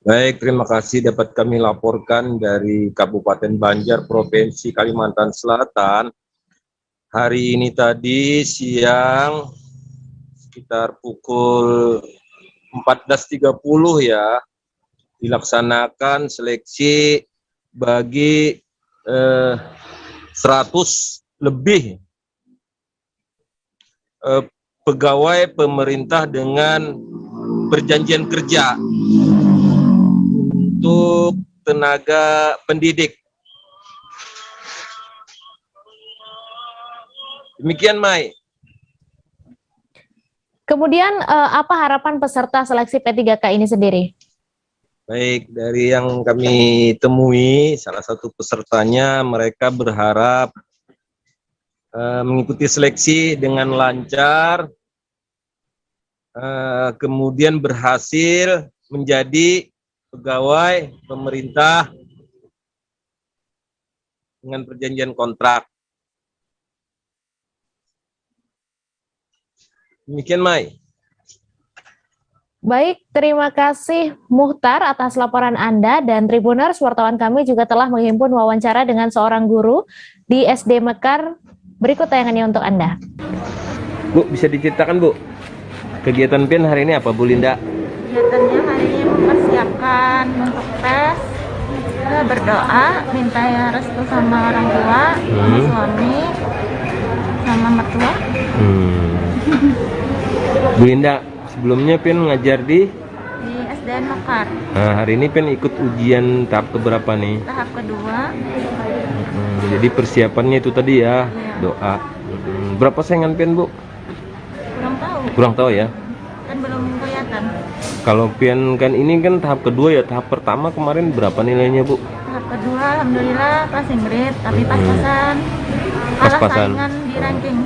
Baik, terima kasih dapat kami laporkan dari Kabupaten Banjar, Provinsi Kalimantan Selatan. Hari ini tadi siang sekitar pukul 14.30 ya, dilaksanakan seleksi bagi 100 lebih pegawai pemerintah dengan perjanjian kerja untuk tenaga pendidik. Demikian, Mai. Kemudian apa harapan peserta seleksi P3K ini sendiri? Baik, dari yang kami temui, salah satu pesertanya mereka berharap mengikuti seleksi dengan lancar, kemudian berhasil menjadi pegawai pemerintah dengan perjanjian kontrak. Demikian, Mai. Baik, terima kasih Muhtar atas laporan Anda, dan Tribuners, wartawan kami juga telah menghimpun wawancara dengan seorang guru di SD Mekar. Berikut tayangannya untuk Anda. Bu, bisa diceritakan, Bu, kegiatan PIN hari ini apa, Bu Linda? Kegiatannya hari ini mempersiapkan untuk tes, berdoa, minta ya restu sama orang tua, sama suami, sama mertua. Bu Linda, sebelumnya Pin ngajar di SDN Mekar. Nah, hari ini Pin ikut ujian tahap keberapa nih? Tahap kedua. Jadi persiapannya itu tadi ya, doa. Berapa saingan Pin, Bu? Kurang tahu. Kurang tahu ya? Kan belum kelihatan. Kalau Pin kan ini kan tahap kedua ya, tahap pertama kemarin berapa nilainya, Bu? Tahap kedua, alhamdulillah passing grade, tapi pas-pasan. Kalah saingan di ranking.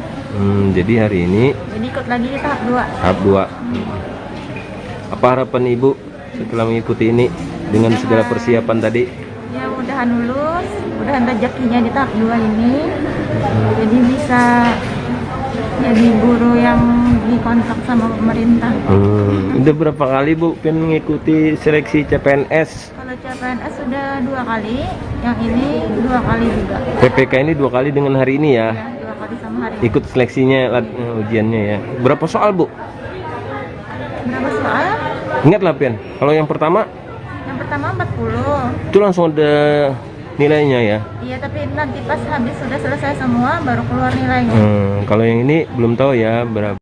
Jadi hari ini Jadi ikut lagi di tahap 2. Tahap 2. Apa harapan Ibu setelah mengikuti ini dengan segala persiapan tadi? Ya mudahan lulus, mudahan rezekinya di tahap 2 ini. Jadi bisa jadi guru yang dikontrak sama pemerintah. Udah berapa kali Bu Pin mengikuti seleksi CPNS? Kalau CPNS sudah 2 kali, yang ini 2 kali juga. PPK ini 2 kali dengan hari ini ya? Ya 2 kali sama hari ini. Ikut seleksinya, ujiannya ya. Berapa soal, Bu? Berapa soal? Ingat lah, Pian. Kalau yang pertama? Yang pertama 40. Itu langsung ada nilainya ya? Iya, tapi nanti pas habis sudah selesai semua baru keluar nilainya. Kalau yang ini belum tahu ya berapa.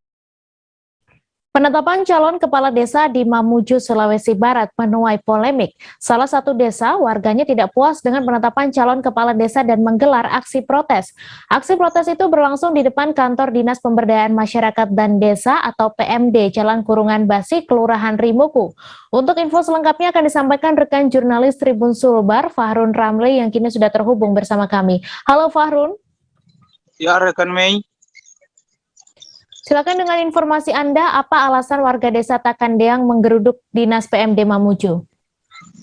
Penetapan calon kepala desa di Mamuju, Sulawesi Barat menuai polemik. Salah satu desa, warganya tidak puas dengan penetapan calon kepala desa dan menggelar aksi protes. Aksi protes itu berlangsung di depan kantor Dinas Pemberdayaan Masyarakat dan Desa atau PMD, Jalan Kurungan Basi, Kelurahan Rimuku. Untuk info selengkapnya akan disampaikan rekan jurnalis Tribun Sulbar, Fahrun Ramli, yang kini sudah terhubung bersama kami. Halo Fahrun. Ya, rekan Mei. Silakan dengan informasi Anda, apa alasan warga desa Takandeang menggeruduk Dinas PMD Mamuju?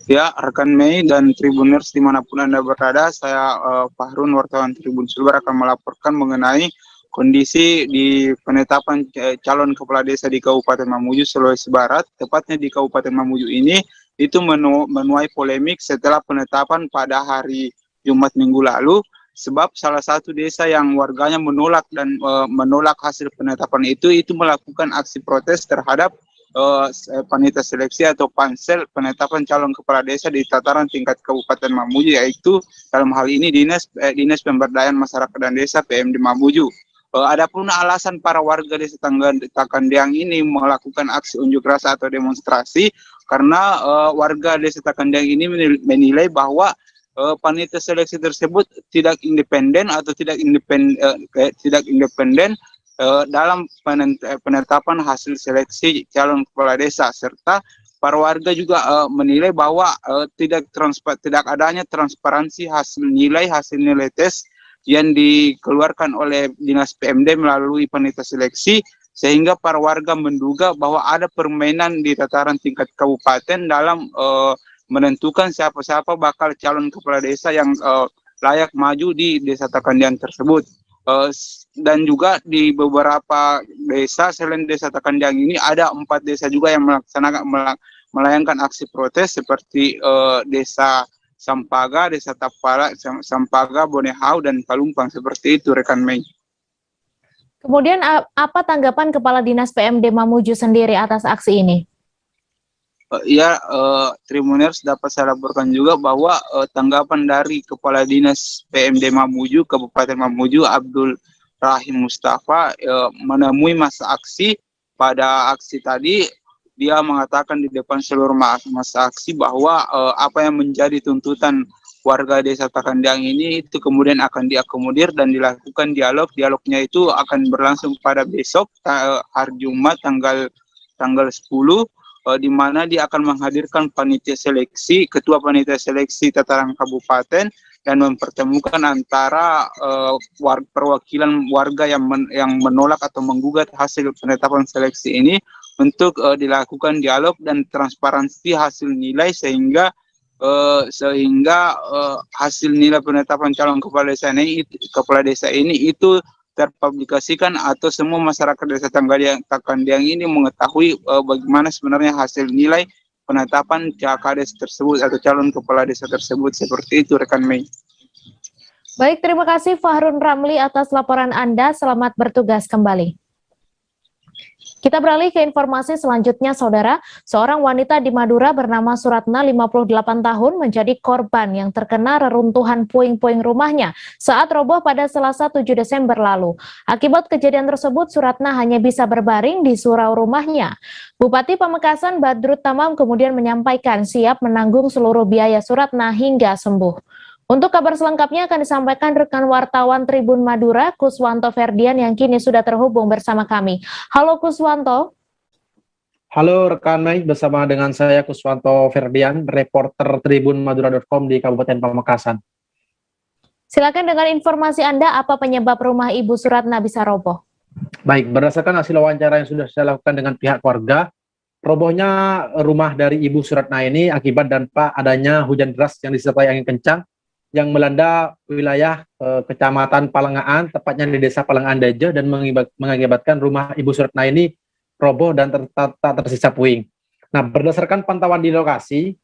Ya, rekan Mei dan Tribuners dimanapun Anda berada, saya Fahrun, wartawan Tribun Sulbar akan melaporkan mengenai kondisi di penetapan calon kepala desa di Kabupaten Mamuju, Sulawesi Barat. Tepatnya di Kabupaten Mamuju ini, itu menuai polemik setelah penetapan pada hari Jumat minggu lalu. Sebab salah satu desa yang warganya menolak dan menolak hasil penetapan itu melakukan aksi protes terhadap panitia seleksi atau pansel penetapan calon kepala desa di tataran tingkat Kabupaten Mamuju, yaitu dalam hal ini Dinas Pemberdayaan Masyarakat dan Desa PMD Mamuju. Adapun alasan para warga desa Takandeang ini melakukan aksi unjuk rasa atau demonstrasi karena warga desa Takandeang ini menilai bahwa panitia seleksi tersebut tidak independen atau tidak independen dalam penetapan hasil seleksi calon kepala desa, serta para warga juga menilai bahwa tidak adanya transparansi hasil nilai tes yang dikeluarkan oleh Dinas PMD melalui panitia seleksi, sehingga para warga menduga bahwa ada permainan di tataran tingkat kabupaten dalam menentukan siapa-siapa bakal calon kepala desa yang layak maju di desa Takandeang tersebut. Dan juga di beberapa desa selain desa Takandeang ini ada 4 desa juga yang melayangkan aksi protes seperti desa Sampaga, desa Tapala, Sampaga, Bonehau, dan Palumpang. Seperti itu rekan Mei. Kemudian apa tanggapan Kepala Dinas PMD Mamuju sendiri atas aksi ini? Ya, Tribuners dapat saya laporkan juga bahwa tanggapan dari Kepala Dinas PMD Mamuju, Kabupaten Mamuju, Abdul Rahim Mustafa menemui masa aksi. Pada aksi tadi dia mengatakan di depan seluruh masa aksi bahwa apa yang menjadi tuntutan warga desa Takandiang ini itu kemudian akan diakomodir dan dilakukan dialog. Dialognya itu akan berlangsung pada besok hari Jumat tanggal 10 di mana dia akan menghadirkan panitia seleksi, ketua panitia seleksi tataran kabupaten dan mempertemukan antara perwakilan warga yang menolak atau menggugat hasil penetapan seleksi ini untuk dilakukan dialog dan transparansi hasil nilai sehingga hasil nilai penetapan calon kepala desa ini itu terpublikasikan atau semua masyarakat desa Takandiang ini mengetahui bagaimana sebenarnya hasil nilai penetapan Kades tersebut atau calon kepala desa tersebut. Seperti itu rekan Mei. Baik, terima kasih Fahrun Ramli atas laporan Anda. Selamat bertugas kembali. Kita beralih ke informasi selanjutnya, Saudara. Seorang wanita di Madura bernama Suratna, 58 tahun, menjadi korban yang terkena reruntuhan puing-puing rumahnya saat roboh pada Selasa 7 Desember lalu. Akibat kejadian tersebut, Suratna hanya bisa berbaring di surau rumahnya. Bupati Pamekasan Badrut Tamam kemudian menyampaikan siap menanggung seluruh biaya Suratna hingga sembuh. Untuk kabar selengkapnya akan disampaikan rekan wartawan Tribun Madura, Kuswanto Ferdian yang kini sudah terhubung bersama kami. Halo Kuswanto. Halo rekan Mei, bersama dengan saya Kuswanto Ferdian, reporter tribunmadura.com di Kabupaten Pamekasan. Silakan dengan informasi Anda, apa penyebab rumah Ibu Suratna bisa roboh? Baik, berdasarkan hasil wawancara yang sudah saya lakukan dengan pihak keluarga, robohnya rumah dari Ibu Suratna ini akibat dampak adanya hujan deras yang disertai angin kencang yang melanda wilayah Kecamatan Palengaan, tepatnya di Desa Palengaan Daje, dan mengakibatkan rumah Ibu Suratna ini roboh dan tak tersisa puing. Nah, berdasarkan pantauan di lokasi,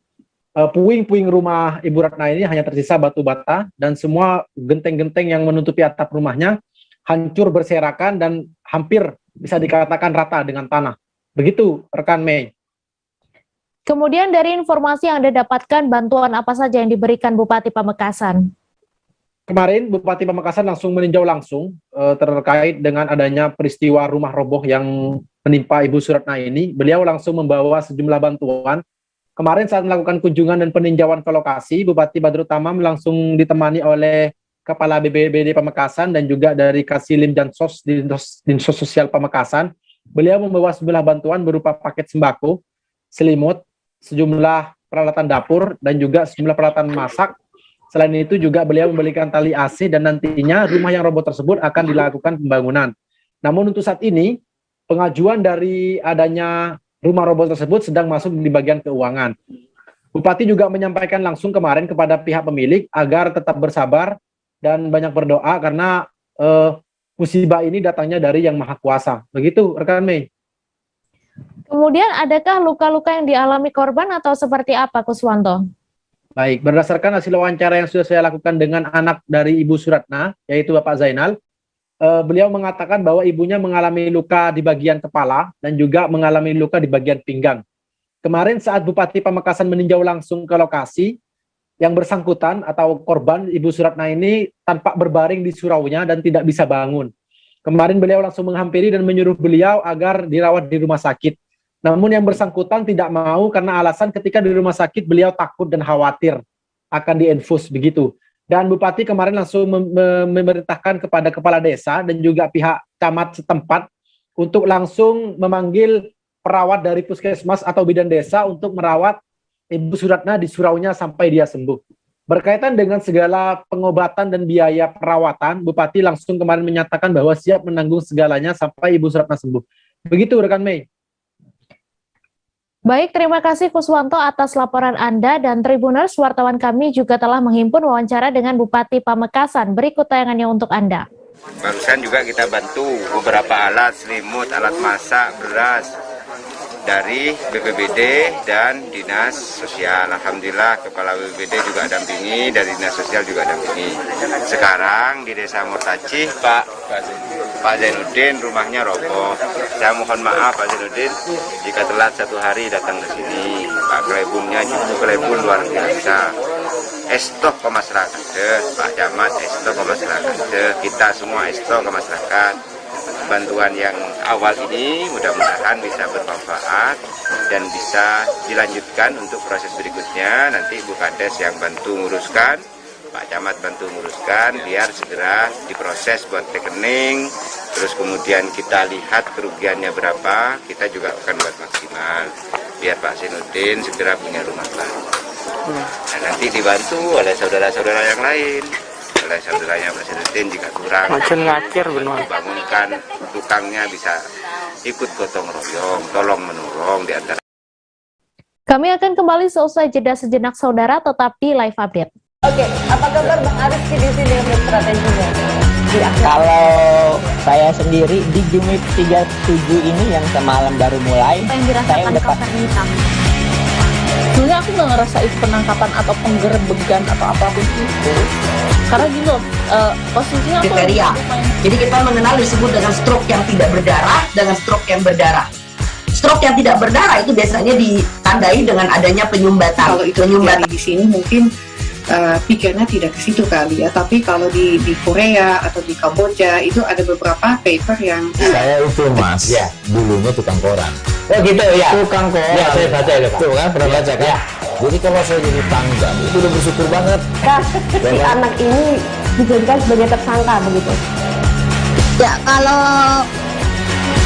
puing-puing rumah Ibu Ratna ini hanya tersisa batu bata dan semua genteng-genteng yang menutupi atap rumahnya hancur berserakan dan hampir bisa dikatakan rata dengan tanah. Begitu, rekan Mei. Kemudian dari informasi yang Anda dapatkan, bantuan apa saja yang diberikan Bupati Pamekasan? Kemarin Bupati Pamekasan langsung meninjau langsung terkait dengan adanya peristiwa rumah roboh yang menimpa Ibu Suratna ini. Beliau langsung membawa sejumlah bantuan. Kemarin saat melakukan kunjungan dan peninjauan ke lokasi, Bupati Badrut Tamam langsung ditemani oleh Kepala BPBD Pamekasan dan juga dari Kasilim Jansos Dinsos Sosial Pamekasan. Beliau membawa sejumlah bantuan berupa paket sembako, selimut, sejumlah peralatan dapur, dan juga sejumlah peralatan masak. Selain itu juga beliau membelikan tali AC dan nantinya rumah yang roboh tersebut akan dilakukan pembangunan. Namun untuk saat ini, pengajuan dari adanya rumah roboh tersebut sedang masuk di bagian keuangan. Bupati juga menyampaikan langsung kemarin kepada pihak pemilik agar tetap bersabar dan banyak berdoa karena musibah ini datangnya dari Yang Maha Kuasa. Begitu, rekan Mei. Kemudian adakah luka-luka yang dialami korban atau seperti apa, Kuswanto? Baik, berdasarkan hasil wawancara yang sudah saya lakukan dengan anak dari Ibu Suratna, yaitu Bapak Zainal, beliau mengatakan bahwa ibunya mengalami luka di bagian kepala dan juga mengalami luka di bagian pinggang. Kemarin saat Bupati Pamekasan meninjau langsung ke lokasi, yang bersangkutan atau korban Ibu Suratna ini tampak berbaring di suraunya dan tidak bisa bangun. Kemarin beliau langsung menghampiri dan menyuruh beliau agar dirawat di rumah sakit. Namun yang bersangkutan tidak mau karena alasan ketika di rumah sakit beliau takut dan khawatir akan diinfus begitu. Dan Bupati kemarin langsung memerintahkan kepada kepala desa dan juga pihak camat setempat untuk langsung memanggil perawat dari puskesmas atau bidan desa untuk merawat Ibu Suratna di suraunya sampai dia sembuh. Berkaitan dengan segala pengobatan dan biaya perawatan, Bupati langsung kemarin menyatakan bahwa siap menanggung segalanya sampai Ibu Suratna sembuh. Begitu rekan Mei. Baik, terima kasih Kuswanto atas laporan Anda, dan Tribuners, wartawan kami juga telah menghimpun wawancara dengan Bupati Pamekasan. Berikut tayangannya untuk Anda. Barusan juga kita bantu beberapa alat, selimut, alat masak, beras dari BPBD dan Dinas Sosial. Alhamdulillah Kepala BPBD juga dampingi, dari Dinas Sosial juga dampingi. Sekarang di Desa Murtacih Pak Zainuddin rumahnya roboh. Saya mohon maaf Pak Zainuddin jika telat 1 hari datang ke sini. Pak Kelebunnya juga kelebun luar biasa. estok ke masyarakat, Pak Camat estok ke masyarakat, kita semua estok ke masyarakat. Bantuan yang awal ini mudah-mudahan bisa bermanfaat dan bisa dilanjutkan untuk proses berikutnya. Nanti Ibu Kades yang bantu nguruskan, Pak Camat bantu nguruskan biar segera diproses buat rekening. Terus kemudian kita lihat kerugiannya berapa, kita juga akan buat maksimal biar Pak Senudin segera punya rumah baru. Nah, nanti dibantu oleh saudara-saudara yang lain, oleh saudaranya Pak Senudin jika kurang, bangunkan tukangnya bisa ikut gotong royong, tolong menolong di antara. Kami akan kembali seusai jeda sejenak saudara, tetap di live update. Oke, apa kabar Bang Aris di sini untuk strateginya? Kalau saya sendiri di Jumip 37 ini yang semalam baru mulai, saya udah hitam. Sebenarnya aku nggak ngerasa itu penangkapan atau penggerebegan atau apapun itu, karena gini loh, posisinya aku kriteria. Jadi kita mengenal disebut dengan stroke yang tidak berdarah dengan stroke yang berdarah. Stroke yang tidak berdarah itu biasanya ditandai dengan adanya penyumbatan. Kalau itu terjadi di sini mungkin pikirnya tidak ke situ kali ya, tapi kalau di Korea atau di Kamboja itu ada beberapa paper yang saya itu Mas, ya dulunya tukang koran. Oh gitu ya, tukang koran. Ya saya baca ya Pak. Tuh kan pernah baca kan? Ya. Jadi kalau saya jadi tanggal itu udah bersyukur banget. Si anak ini dijadikan sebagai tersangka begitu. Ya kalau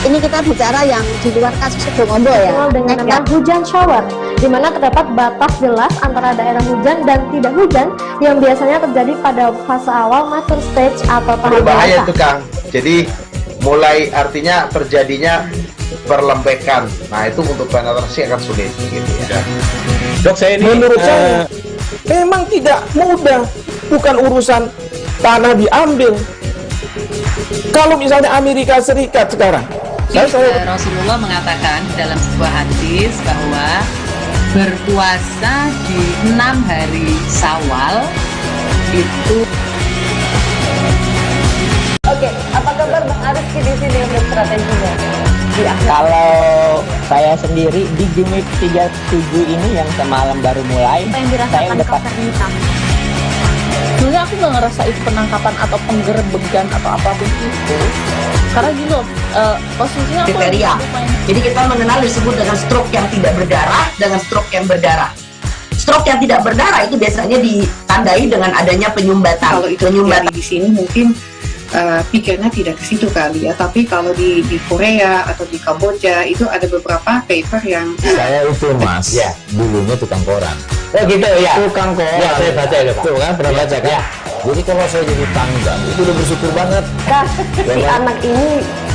ini kita bicara yang di luar kasus Situbondo ya. Dengan nama hujan shower, di mana terdapat batas jelas antara daerah hujan dan tidak hujan yang biasanya terjadi pada fase awal mature stage atau tahap bahaya dewasa. itu Kang. Jadi mulai artinya terjadinya perlembekan. Nah itu untuk penetrasi akan sulit gitu ya. Dok, saya ini menurut saya memang tidak mudah, bukan urusan tanah diambil. Kalau misalnya Amerika Serikat sekarang, Rasulullah mengatakan dalam sebuah hadis bahwa berpuasa di 6 hari Syawal itu. Oke, apa kabar Bang Aris di sini untuk strateginya? Kalau saya sendiri di Jumip 37 ini yang semalam baru mulai, saya udah hitam. Sebenarnya aku nggak ngerasa itu penangkapan atau penggerebegan atau apapun itu, karena gini loh, posisinya aku kriteria. Jadi kita mengenal disebut dengan stroke yang tidak berdarah dengan stroke yang berdarah. Stroke yang tidak berdarah itu biasanya ditandai dengan adanya penyumbatan. Kalau itu terjadi di sini mungkin pikirnya tidak ke situ kali ya, tapi kalau di Korea atau di Kamboja itu ada beberapa paper yang saya itu Mas, ya dulunya tukang koran. Oh gitu ya, tukang koran. Ya saya baca ya Pak. Tuh kan pernah baca kan? Ya. Jadi kalau saya jadi tanggal itu udah bersyukur banget. Si anak ini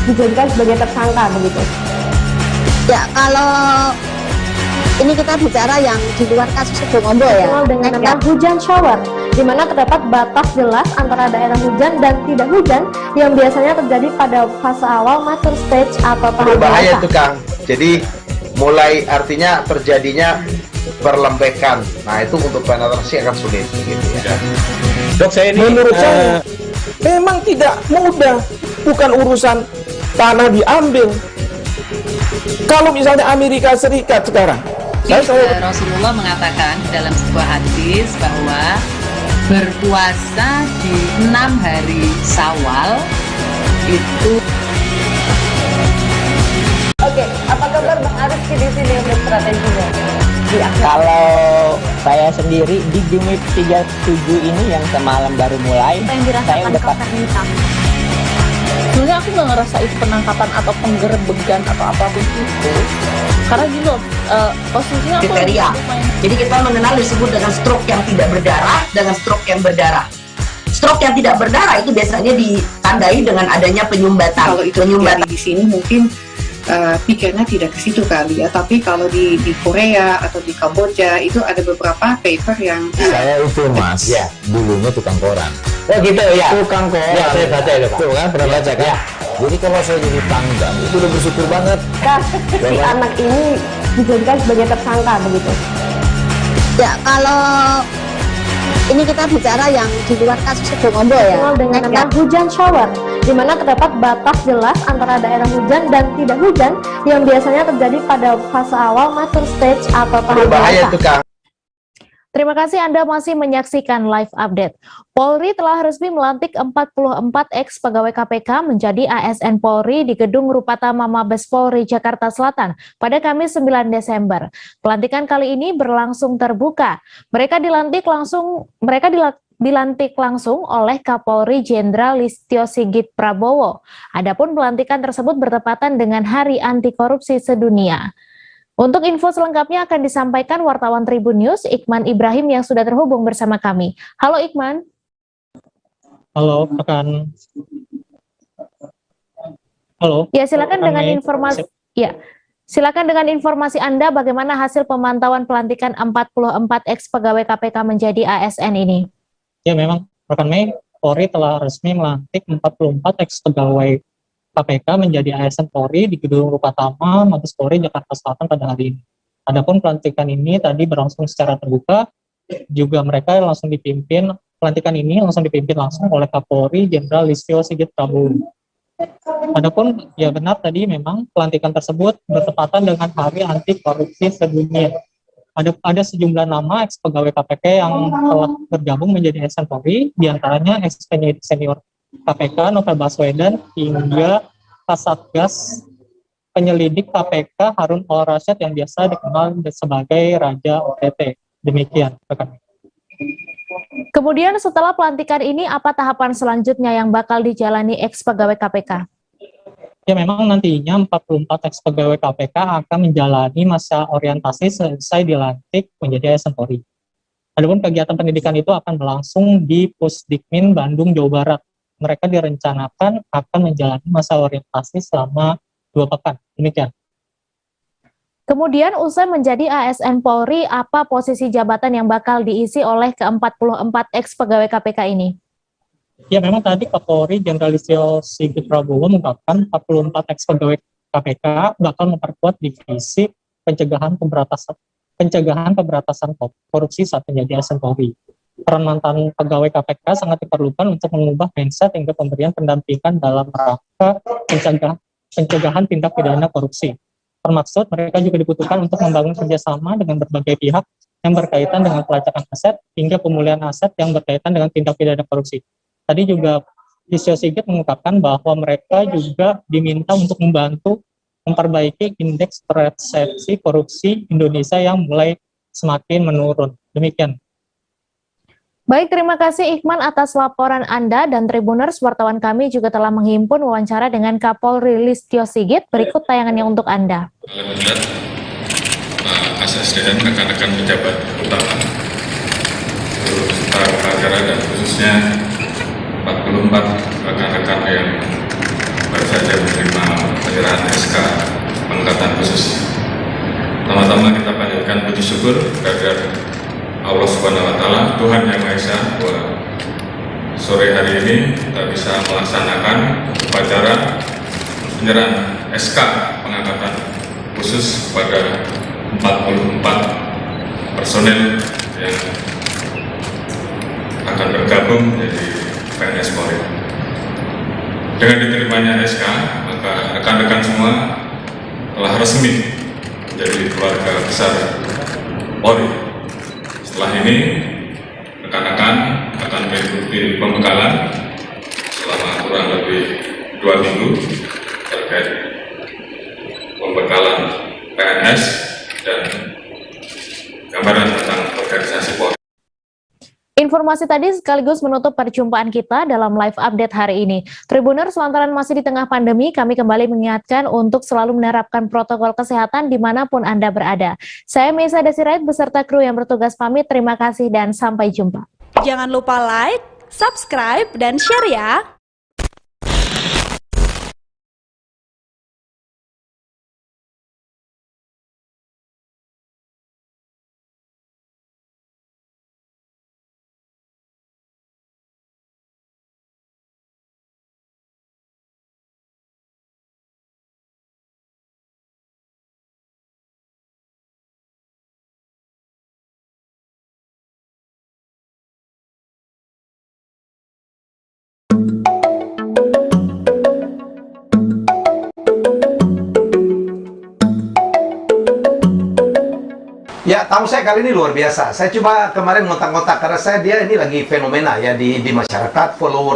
dijadikan sebagai tersangka begitu. Ya kalau ini kita bicara yang di luar kasus Situbondo ya. Dengan nama hujan shower, di mana terdapat batas jelas antara daerah hujan dan tidak hujan yang biasanya terjadi pada fase awal mature stage atau tahap bahaya dewasa. itu Kang. Jadi mulai artinya terjadinya perlembekan. Nah itu untuk penetrasi akan sulit gitu ya. Dok, saya ini menurut saya memang tidak mudah, bukan urusan tanah diambil. Kalau misalnya Amerika Serikat sekarang, Rasulullah mengatakan dalam sebuah hadis bahwa berpuasa di 6 hari Syawal itu. Oke, apa kabar Bang Aris di sini untuk strateginya? Kalau saya sendiri di Jumip 37 ini yang semalam baru mulai, saya udah hitam. Sebenarnya aku nggak ngerasa itu penangkapan atau penggerebegan atau apapun itu, karena gini loh, posisinya aku kriteria. Jadi kita mengenal disebut dengan stroke yang tidak berdarah dengan stroke yang berdarah. Stroke yang tidak berdarah itu biasanya ditandai dengan adanya penyumbatan. Kalau itu terjadi di sini mungkin pikirnya tidak ke situ kali ya, tapi kalau di Korea atau di Kamboja itu ada beberapa paper yang saya itu Mas, ya dulunya tukang koran. Oh gitu ya, tukang koran. Ya saya baca ya Pak. Tuh kan pernah baca kan? Ya. Jadi kalau saya jadi tanggal itu udah bersyukur banget. Si anak ini dijadikan sebagai tersangka begitu. Ya kalau ini kita bicara yang di luar kasus Situbondo ya. Dengan nama hujan shower, di mana terdapat batas jelas antara daerah hujan dan tidak hujan yang biasanya terjadi pada fase awal mature stage atau tahap bahaya dewasa. itu Kang. Terima kasih Anda masih menyaksikan live update. Polri telah resmi melantik 44 ex-pegawai KPK menjadi ASN Polri di Gedung Rupatama Mabes Polri, Jakarta Selatan pada Kamis 9 Desember. Pelantikan kali ini berlangsung terbuka. Mereka dilantik langsung oleh Kapolri Jenderal Listio Sigit Prabowo. Adapun pelantikan tersebut bertepatan dengan Hari Anti Korupsi Sedunia. Untuk info selengkapnya akan disampaikan wartawan Tribun News, Iqman Ibrahim yang sudah terhubung bersama kami. Halo Iqman. Halo, rekan. Halo. Ya, silakan dengan informasi. Ya, silakan dengan informasi Anda bagaimana hasil pemantauan pelantikan 44 ex-pegawai KPK menjadi ASN ini. Ya, memang rekan Mei, Polri telah resmi melantik 44 ex-pegawai KPK menjadi ASN Polri di Gedung Rupatama Mabes Polri Jakarta Selatan pada hari ini. Adapun pelantikan ini tadi berlangsung secara terbuka, juga mereka pelantikan ini langsung dipimpin langsung oleh Kapolri Jenderal Listio Sigit Prabowo. Adapun ya benar tadi memang pelantikan tersebut bertepatan dengan Hari Anti Korupsi Sedunia. Ada sejumlah nama ex-pegawai KPK yang telah bergabung menjadi ASN Polri, diantaranya ex-senior KPK Novel Baswedan hingga Kasatgas penyelidik KPK Harun Al Rashid yang biasa dikenal sebagai Raja OTT. Demikian, rekan. Kemudian setelah pelantikan ini, apa tahapan selanjutnya yang bakal dijalani ex-pegawai KPK? Ya, memang nantinya 44 ex-pegawai KPK akan menjalani masa orientasi selesai dilantik menjadi ASN Polri. Adapun kegiatan pendidikan itu akan berlangsung di Pusdikmin Bandung, Jawa Barat. Mereka direncanakan akan menjalani masa orientasi selama 2 pekan. Demikian. Kemudian usai menjadi ASN Polri, apa posisi jabatan yang bakal diisi oleh ke-44 ex-pegawai KPK ini? Ya, memang tadi Kapolri Jenderal Listio Sigit Prabowo mengungkapkan 44 ex-pegawai KPK bakal memperkuat divisi pencegahan pemberantasan korupsi saat menjadi ASN Polri. Peran mantan pegawai KPK sangat diperlukan untuk mengubah mindset hingga pemberian pendampingan dalam rangka pencegahan tindak pidana korupsi. Termaksud mereka juga dibutuhkan untuk membangun kerjasama dengan berbagai pihak yang berkaitan dengan pelacakan aset hingga pemulihan aset yang berkaitan dengan tindak pidana korupsi. Tadi juga Listio Sigit mengungkapkan bahwa mereka juga diminta untuk membantu memperbaiki indeks persepsi korupsi Indonesia yang mulai semakin menurun. Demikian. Baik, terima kasih Iqman atas laporan Anda dan Tribuners. Wartawan kami juga telah menghimpun wawancara dengan Kapolri Listio Sigit. Berikut tayangannya untuk Anda. ASN rekan-rekan pejabat utama, seluruh pelajaran dan khususnya 44 rekan-rekan yang baru saja menerima penyerahan SK pengangkatan khusus. Pertama-tama kita panjatkan puji syukur kepada Allah Subhanahu wa Ta'ala, Tuhan Yang Maha Esa, bahwa sore hari ini kita bisa melaksanakan upacara penyerahan SK pengangkatan khusus kepada 44 personel yang akan bergabung menjadi PNS Polri. Dengan diterimanya SK, maka rekan-rekan semua telah resmi menjadi keluarga besar Polri. Setelah ini, rekan-rekan akan mengikuti pembekalan selama kurang lebih 2 minggu terkait pembekalan PNS dan gambaran tentang organisasi Polri. Informasi tadi sekaligus menutup perjumpaan kita dalam live update hari ini. Tribuners, lantaran masih di tengah pandemi, kami kembali mengingatkan untuk selalu menerapkan protokol kesehatan dimanapun Anda berada. Saya Meisa Desirait beserta kru yang bertugas pamit. Terima kasih dan sampai jumpa. Jangan lupa like, subscribe, dan share ya! Ya, tamu saya kali ini luar biasa. Saya coba kemarin ngotak-ngotak karena dia ini lagi fenomena ya di masyarakat, follower